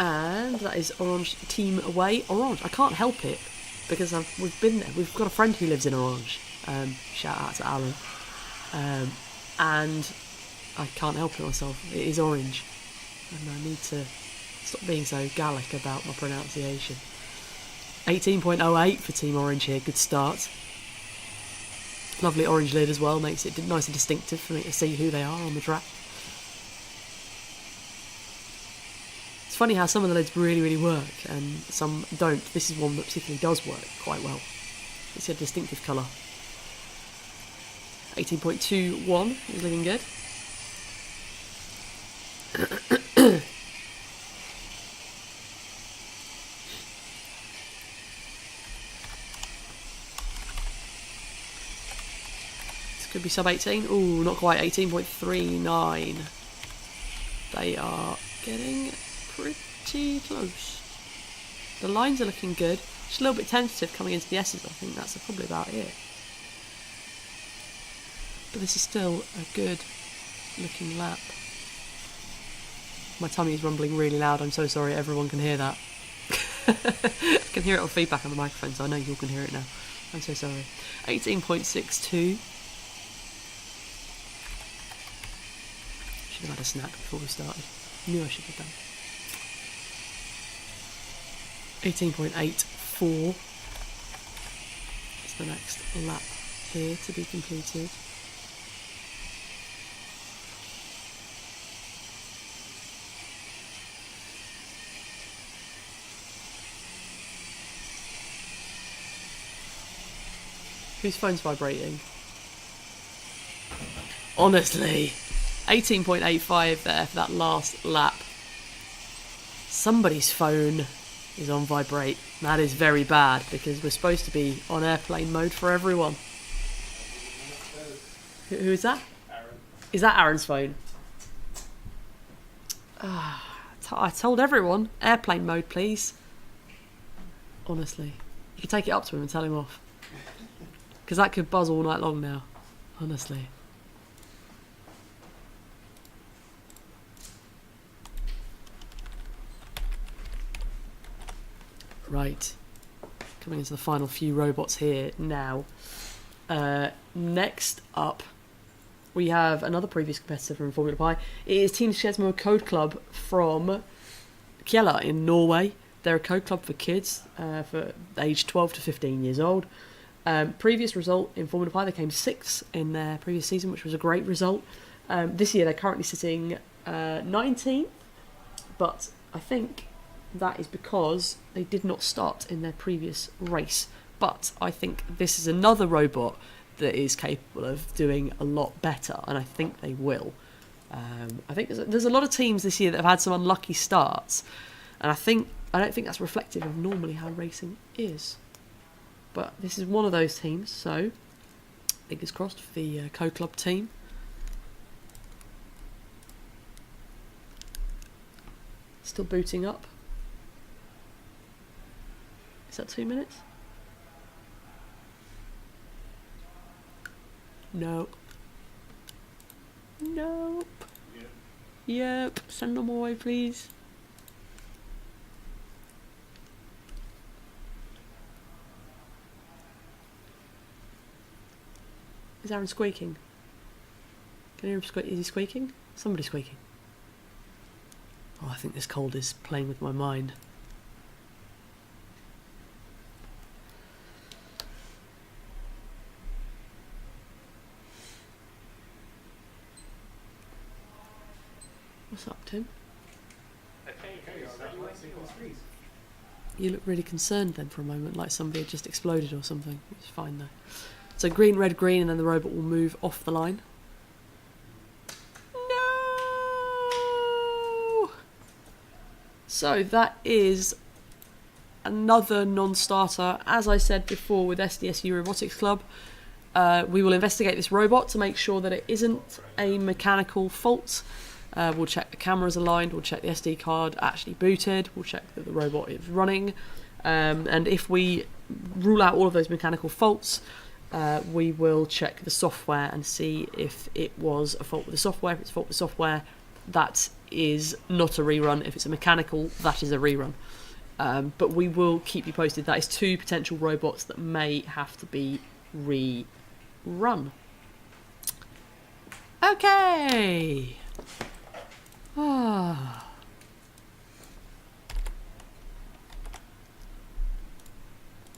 S1: And that is Orange team away. Orange, I can't help it because we've been there. We've got a friend who lives in Orange. Shout out to Alan. And I can't help it myself. It is Orange, and I need to stop being so Gallic about my pronunciation. 18.08 for Team Orange here. Good start. Lovely orange lid as well. Makes it nice and distinctive for me to see who they are on the track. It's funny how some of the lids really, really work and some don't. This is one that particularly does work quite well. It's a distinctive colour. 18.21 is looking good. This could be sub 18. Ooh, not quite. 18.39. They are getting pretty close. The lines are looking good. Just a little bit tentative coming into the S's. I think that's probably about it. But this is still a good looking lap. My tummy is rumbling really loud. I'm so sorry. Everyone can hear that. I can hear it on feedback on the microphone, so I know you all can hear it now. I'm so sorry. 18.62. Should have had a snack before we started. Knew I should have done. 18.84 is the next lap here to be completed. Whose phone's vibrating? Honestly. 18.85 there for that last lap. Somebody's phone is on vibrate. That is very bad because we're supposed to be on airplane mode for everyone. Who is that?
S2: Aaron.
S1: Is that Aaron's phone? I told everyone, airplane mode please. Honestly. You can take it up to him and tell him off. Because that could buzz all night long now. Honestly. Right. Coming into the final few robots here now. Next up, we have another previous competitor from Formula Pi. It is Team Skedsmo Code Club from Kjella in Norway. They're a code club for kids for age 12 to 15 years old. Previous result in Formula Pi, they came 6th in their previous season, which was a great result. This year they're currently sitting 19th, but I think that is because they did not start in their previous race. But I think this is another robot that is capable of doing a lot better, and I think they will. I think there's a lot of teams this year that have had some unlucky starts, and I don't think that's reflective of normally how racing is. But this is one of those teams, so fingers crossed for the Co-Club team. Still booting up. Is that 2 minutes? No. Nope. Yep. Send them away, please. Is Aaron squeaking? Can you hear him squeak? Is he squeaking? Somebody's squeaking. Oh, I think this cold is playing with my mind. What's up, Tim? You look really concerned then for a moment, like somebody had just exploded or something. It's fine though. So green, red, green, and then the robot will move off the line. No! So that is another non-starter. As I said before with SDS New Robotics Club, we will investigate this robot to make sure that it isn't a mechanical fault. We'll check the cameras aligned, we'll check the SD card actually booted, we'll check that the robot is running, and if we rule out all of those mechanical faults, we will check the software and see if it was a fault with the software. If it's a fault with the software, that is not a rerun. If it's a mechanical, that is a rerun. But we will keep you posted. That is 2 potential robots that may have to be rerun. Okay.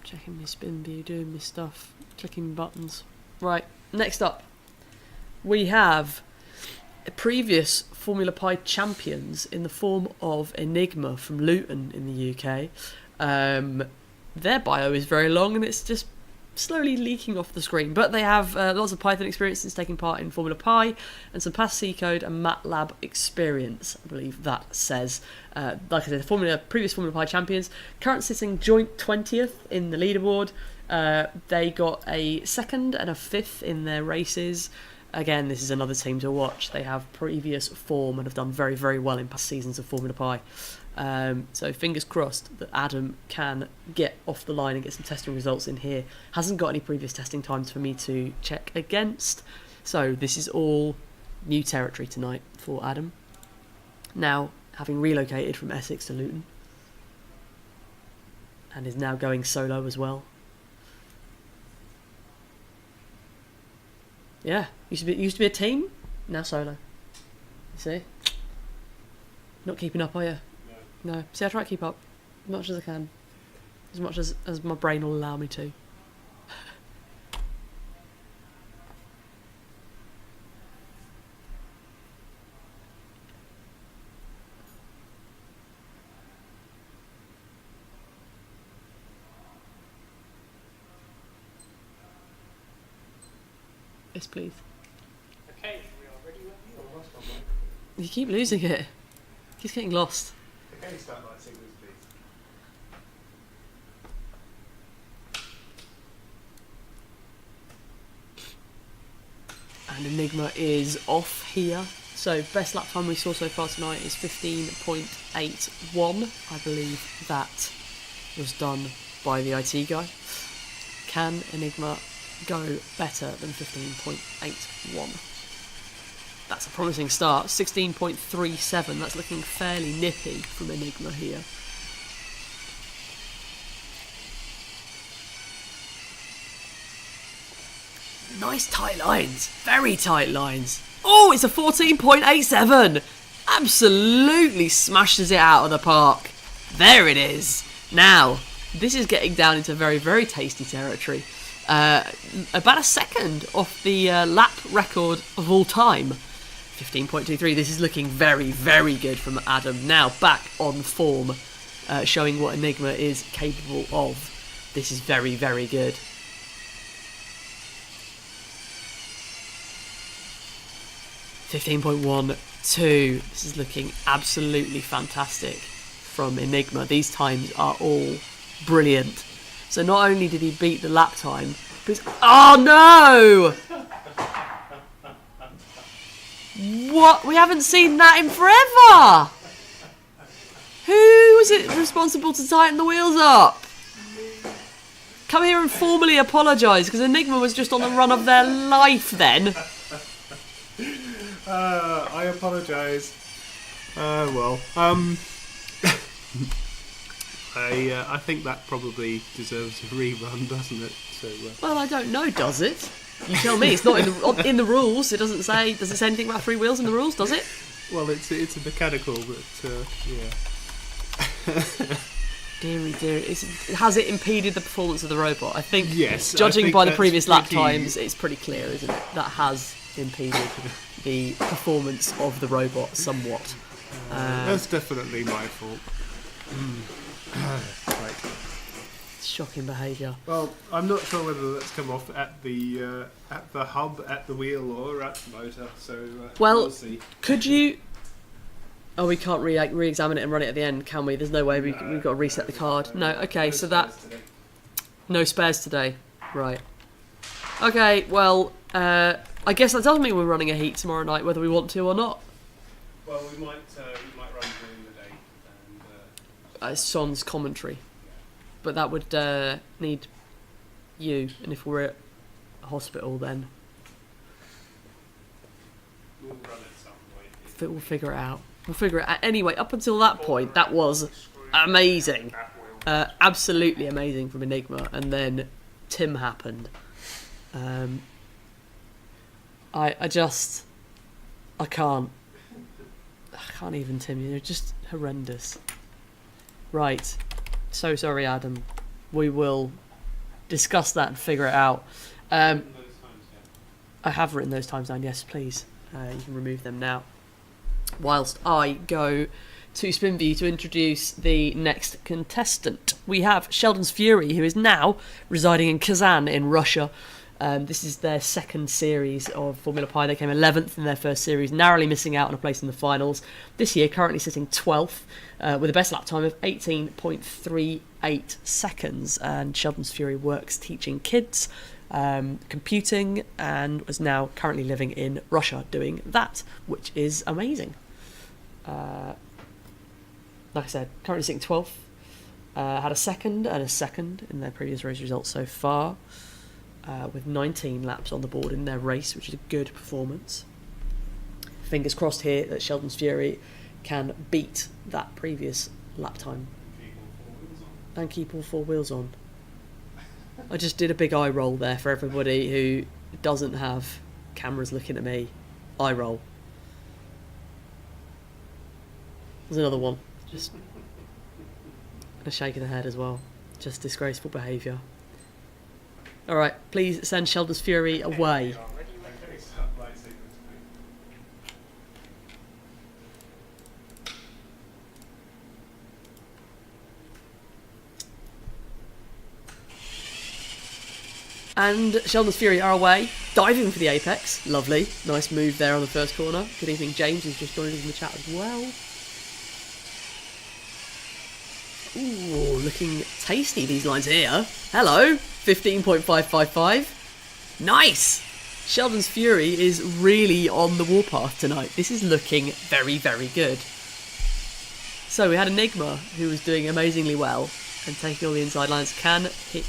S1: Checking my spin view, doing my stuff, clicking buttons. Right, next up, we have previous Formula Pi champions in the form of Enigma from Luton in the UK. Their bio is very long and it's just slowly leaking off the screen, but they have lots of Python experience since taking part in Formula Pi and some past C code and MATLAB experience, I believe that says. Like I said, the previous Formula Pi champions, current sitting joint 20th in the leaderboard. They got a 2nd and a 5th in their races. Again, this is another team to watch. They have previous form and have done very, very well in past seasons of Formula Pi. So fingers crossed that Adam can get off the line and get some testing results in here. Hasn't got any previous testing times for me to check against. So this is all new territory tonight for Adam. Now, having relocated from Essex to Luton, and is now going solo as well. Yeah, used to be a team, now solo. You see? Not keeping up, are you? No. See, I try to keep up as much as I can. As much as my brain will allow me to. Yes, please.
S2: Okay,
S1: You keep losing it. Keeps getting lost.
S2: Okay, start light sequence, please.
S1: And Enigma is off here. So best lap time we saw so far tonight is 15.81. I believe that was done by the IT guy. Can Enigma go better than 15.81? That's a promising start. 16.37. That's looking fairly nippy from Enigma here. Nice tight lines. Very tight lines. Oh, it's a 14.87. Absolutely smashes it out of the park. There it is. Now, this is getting down into very, very tasty territory. About a second off the lap record of all time. 15.23. This is looking very, very good from Adam. Now back on form, showing what Enigma is capable of. This is very, very good. .12. This is looking absolutely fantastic from Enigma. These times are all brilliant. So not only did he beat the lap time, but oh no! What? We haven't seen that in forever! Who was it responsible to tighten the wheels up? Come here and formally apologise, because Enigma was just on the run of their life then.
S2: I apologise. Well, I think that probably deserves a rerun, doesn't it? So,
S1: well, I don't know, does it? You tell me. It's not in the rules. It doesn't say. Does it say anything about 3 wheels in the rules? Does it?
S2: Well, it's a mechanical, but yeah.
S1: Deary, deary. Has it impeded the performance of the robot? I think.
S2: Yes.
S1: Judging by the previous lap
S2: pretty...
S1: times, it's pretty clear, isn't it? That has impeded the performance of the robot somewhat.
S2: That's definitely my fault. Right.
S1: Shocking behaviour.
S2: Well, I'm not sure whether that's come off at the hub, at the wheel, or at the motor. So we'll see.
S1: Could you? Oh, we can't re-examine it and run it at the end, can we? There's no way we've got to reset the card. No. Okay, so that no spares today. Right. Okay. Well, I guess that does mean we're running a heat tomorrow night, whether we want to or not.
S2: Well, we might run during the day. And,
S1: Son's commentary. But that would need you, and if we're at a hospital, then
S2: we'll run at some point.
S1: We'll figure it out. We'll figure it out. Anyway, up until that point, that was amazing. Absolutely amazing from Enigma. And then Tim happened. I can't even, Tim. You're just horrendous. Right. So sorry, Adam. We will discuss that and figure it out. I have written those times down. Yes, please. You can remove them now. Whilst I go to Spinview to introduce the next contestant. We have Sheldons Fury, who is now residing in Kazan in Russia. This is their second series of Formula Pi. They came 11th in their first series, narrowly missing out on a place in the finals. This year, currently sitting 12th, with a best lap time of 18.38 seconds. And Sheldons Fury works teaching kids computing, and was now currently living in Russia doing that, which is amazing. Like I said, currently sitting 12th. Had a second and a second in their previous race results so far. With 19 laps on the board in their race, which is a good performance. Fingers crossed here that Sheldons Fury can beat that previous lap time. And keep all 4 wheels on. I just did a big eye roll there for everybody who doesn't have cameras looking at me. Eye roll. There's another one. Just a shake of the head as well. Just disgraceful behaviour. Alright, please send Sheldons Fury away. And Sheldons Fury are away, diving for the apex. Lovely. Nice move there on the first corner. Good evening, James, who's just joined us in the chat as well. Ooh, looking tasty, these lines here. Hello, 15.555. Nice! Sheldons Fury is really on the warpath tonight. This is looking very, very good. So we had Enigma, who was doing amazingly well and taking all the inside lines. Can hit...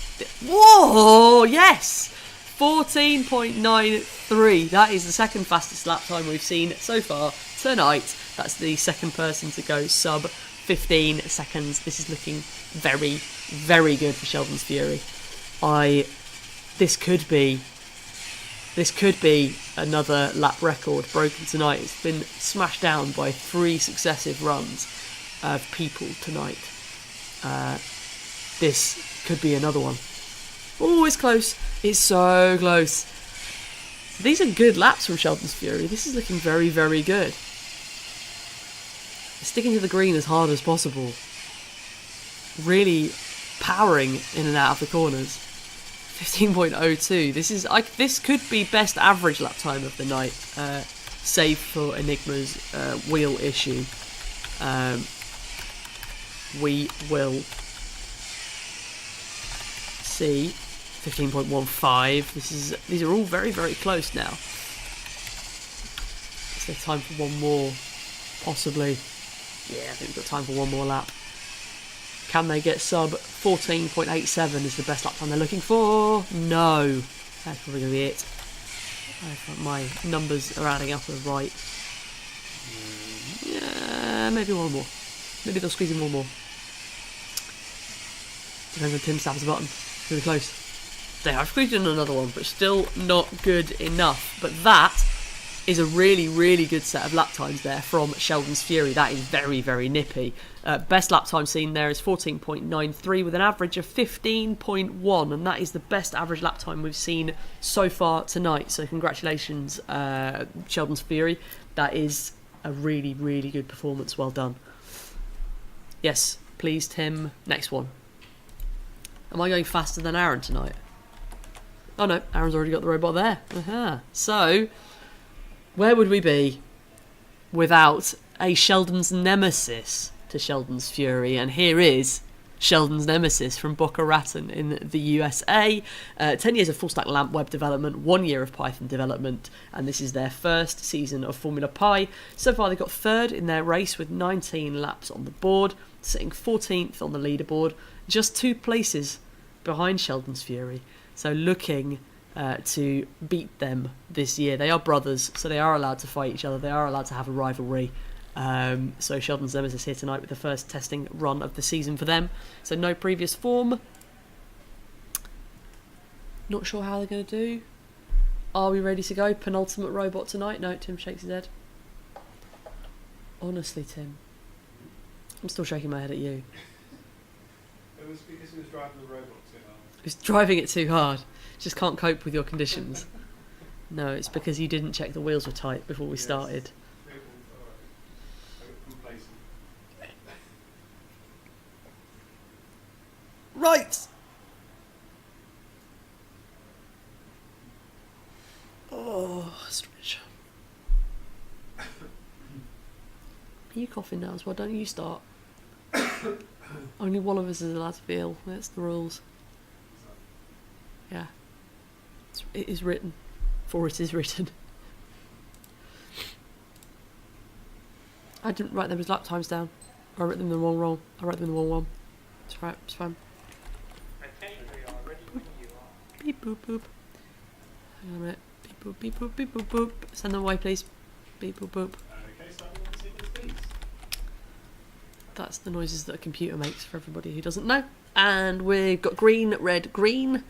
S1: Whoa! Yes! 14.93. That is the second fastest lap time we've seen so far tonight. That's the second person to go sub 15 seconds. This is looking very, very good for Sheldons Fury. This could be another lap record broken tonight. It's been smashed down by 3 successive runs of people tonight. This could be another one. Oh, it's close. It's so close. These are good laps from Sheldons Fury. This is looking very, very good. Sticking to the green as hard as possible. Really powering in and out of the corners. 15.02. This could be best average lap time of the night, save for Enigma's wheel issue. We will see. 15.15. These are all very, very close now. Is there time for one more? Possibly. Yeah, I think we've got time for one more lap. Can they get sub 14.87 is the best lap time they're looking for? No. That's probably going to be it. My numbers are adding up as right. Yeah, maybe one more. Maybe they'll squeeze in one more. Depends when Tim stabs the button. Really close. They have squeezed in another one, but still not good enough. But that is a really, really good set of lap times there from Sheldons Fury. That is very, very nippy. Best lap time seen there is 14.93 with an average of 15.1, and that is the best average lap time we've seen so far tonight. So congratulations, Sheldons Fury. That is a really, really good performance. Well done. Yes, please, Tim. Next one. Am I going faster than Aaron tonight? Oh no, Aaron's already got the robot there. So, where would we be without a Sheldons Nemesis to Sheldons Fury? And here is Sheldons Nemesis from Boca Raton in the USA. 10 years of full-stack LAMP web development, 1 year of Python development, and this is their first season of Formula Pi. So far they got third in their race with 19 laps on the board, sitting 14th on the leaderboard, just 2 places behind Sheldons Fury. So looking to beat them this year. They are brothers, so they are allowed to fight each other. They are allowed to have a rivalry. So Sheldons Nemesis here tonight with the first testing run of the season for them. So no previous form. Not sure how they're going to do. Are we ready to go? Penultimate robot tonight? No, Tim shakes his head. Honestly, Tim. I'm still shaking my head at you.
S2: It was because he was driving the robot too hard.
S1: He's driving it too hard. Just can't cope with your conditions. No, it's because you didn't check the wheels were tight before we started. Right! Oh, stretch. Are you coughing now as well? Don't you start. Only one of us is allowed to feel. That's the rules. Yeah. It is written. For it is written. I didn't write them as lap times down. I wrote them in the wrong. I wrote them in the wrong one. It's right. It's fine. Beep boop boop. Hang on a minute. Beep boop beep boop beep boop boop. Send them away, please. Beep boop boop.
S2: Okay, starting with the sequence, please.
S1: That's the noises that a computer makes for everybody who doesn't know. And we've got green, red, green.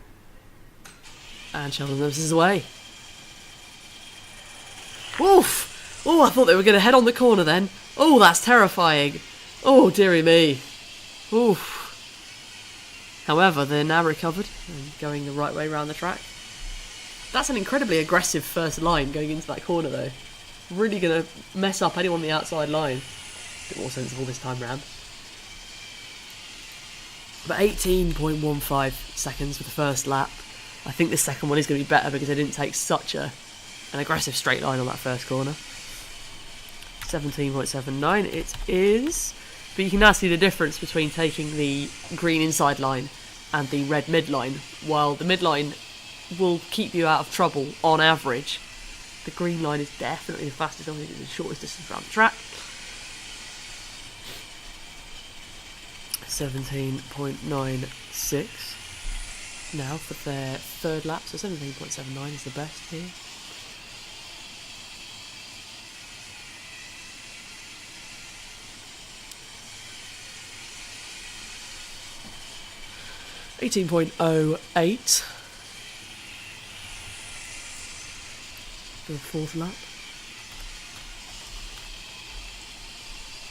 S1: And Sheldons Nemesis is away. Oof! Oh, I thought they were going to head on the corner then. Oh, that's terrifying. Oh, dearie me. Oof. However, they're now recovered and going the right way around the track. That's an incredibly aggressive first line going into that corner though. Really going to mess up anyone on the outside line. A bit more sensible this time round. But 18.15 seconds for the first lap. I think the second one is going to be better because they didn't take such an aggressive straight line on that first corner. 17.79 it is. But you can now see the difference between taking the green inside line and the red midline. While the midline will keep you out of trouble on average, the green line is definitely the fastest, obviously the shortest distance around the track. 17.96 now for their third lap, so 17.79 is the best here. .08 for the fourth lap.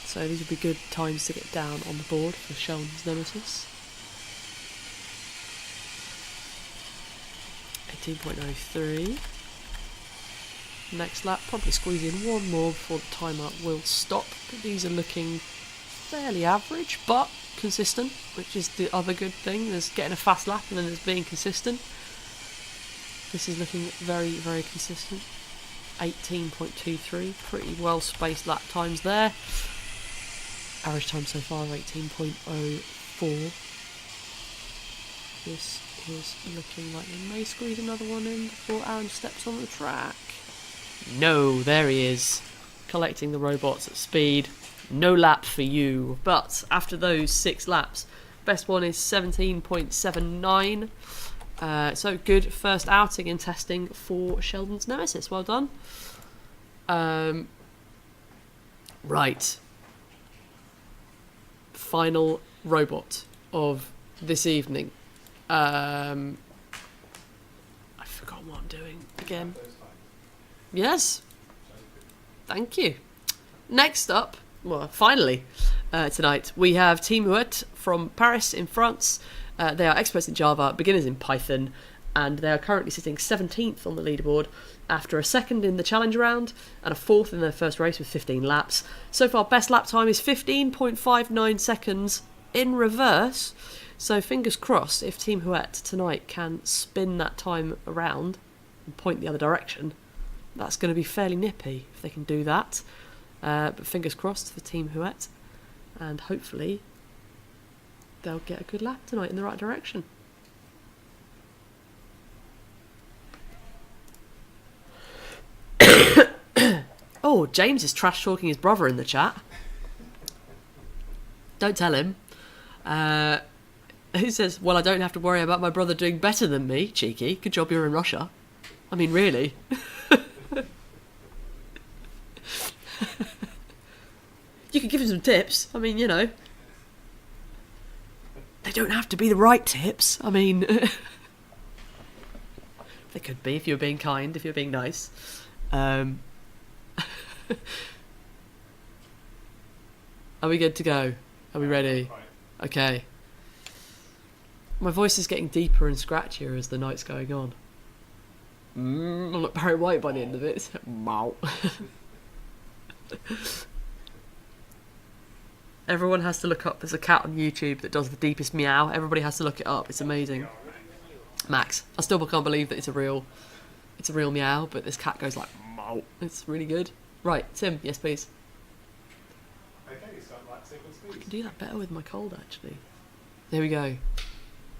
S1: So these would be good times to get down on the board for Sheldons Nemesis. 18.03. Next lap, probably squeeze in one more before the timer will stop. But these are looking fairly average, but consistent, which is the other good thing. There's getting a fast lap and then there's being consistent. This is looking very, very consistent. 18.23, pretty well spaced lap times there. Average time so far of 18.04. This is looking like they may squeeze another one in before Aaron steps on the track. No, there he is, collecting the robots at speed. No lap for you. But after those 6 laps, best one is 17.79. So good first outing in testing for Sheldons Nemesis. Well done. Right. Final robot of this evening. I forgot what I'm doing again. Yes. Thank you. Next up, well, finally, tonight, we have Team Huet from Paris in France. They are experts in Java, beginners in Python, and they are currently sitting 17th on the leaderboard after a second in the challenge round and a fourth in their first race with 15 laps. So far, best lap time is 15.59 seconds in reverse. So fingers crossed if Team Huet tonight can spin that time around and point the other direction. That's going to be fairly nippy if they can do that. But fingers crossed for Team Huet, and hopefully they'll get a good lap tonight in the right direction. Oh, James is trash talking his brother in the chat. Don't tell him. He says, well, I don't have to worry about my brother doing better than me. Cheeky. Good job you're in Russia. I mean, really. You could give him some tips. I mean, you know. They don't have to be the right tips. I mean, they could be if you're being kind, if you're being nice. Are we good to go? Are we ready? Okay. My voice is getting deeper and scratchier as the night's going on. I'll look Barry White by the end of it. Wow. Everyone has to look up. There's a cat on YouTube that does the deepest meow. Everybody has to look it up. It's amazing. Max, I still can't believe that it's a real meow, but this cat goes like meow. It's really good. Right, Tim, yes please.
S2: Okay, so I'm like sequence
S1: I can do that better with my cold actually. There we go.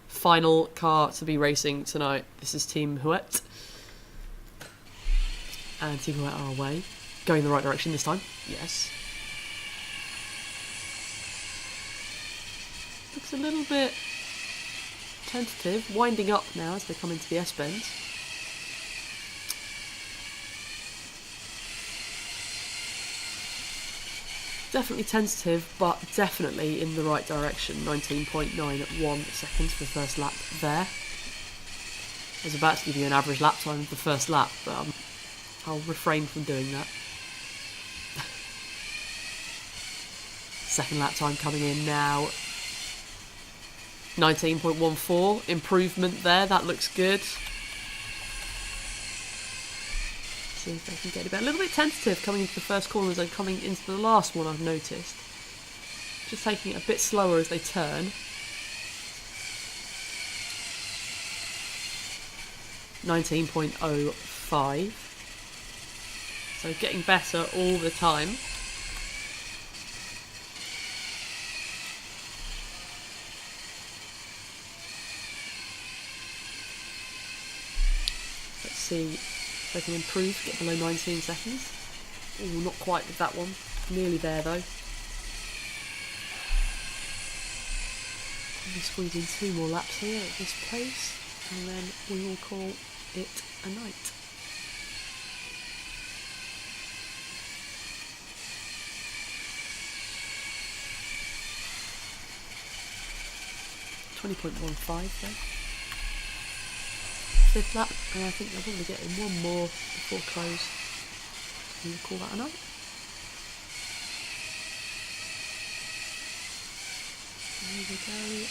S1: Final car to be racing tonight. This is Team Huet. And Team Huet are away. Going in the right direction this time. Yes. Looks a little bit tentative. Winding up now as they come into the S-bends. Definitely tentative, but definitely in the right direction. 19.91 seconds for the first lap there. I was about to give you an average lap time of the first lap, but I'll refrain from doing that. Second lap time coming in now. 19.14, improvement there, that looks good. See if they can get it better. A little bit tentative coming into the first corners and coming into the last one, I've noticed. Just taking it a bit slower as they turn. 19.05. So getting better all the time. Let's see if I can improve, get below 19 seconds. Oh, not quite with that one. Nearly there though. We'll squeeze in 2 more laps here at this pace, and then we will call it a night. .15 there. 5th lap, and I think I'll probably get in 1 more before close. And we'll call that a night. There we go.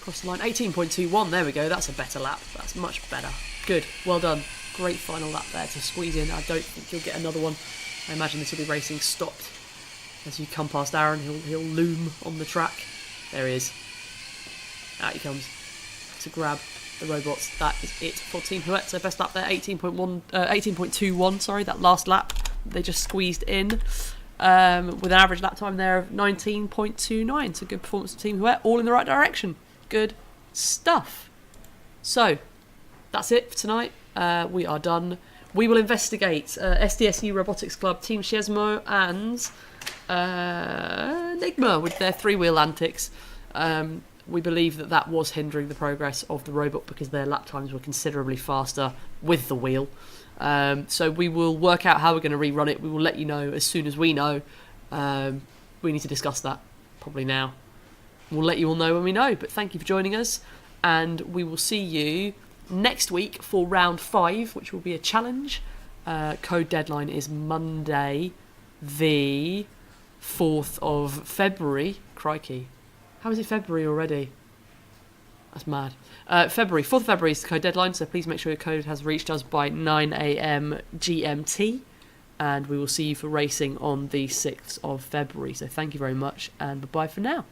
S1: Across the line, 18.21, there we go, that's a better lap. That's much better. Good, well done. Great final lap there to squeeze in. I don't think you'll get another one. I imagine this will be racing stopped. As you come past Aaron, he'll loom on the track. There he is. Out he comes to grab the robots. That is it for Team Huet. So best lap there, 18.21, sorry, that last lap they just squeezed in. With an average lap time there of 19.29. So good performance of Team Huet, all in the right direction. Good stuff. So that's it for tonight. We are done. We will investigate SDS New Robotics Club, Team Chesmo and Enigma with their 3-wheel antics. We believe that was hindering the progress of the robot because their lap times were considerably faster with the wheel. So we will work out how we're going to rerun it. We will let you know as soon as we know. We need to discuss that probably now. We'll let you all know when we know. But thank you for joining us, and we will see you next week for round 5, which will be a challenge. Code deadline is Monday, the 4th of February. Crikey. How is it February already? That's mad. February, 4th of February is the code deadline, so please make sure your code has reached us by 9 AM GMT, and we will see you for racing on the 6th of February. So thank you very much, and bye-bye for now.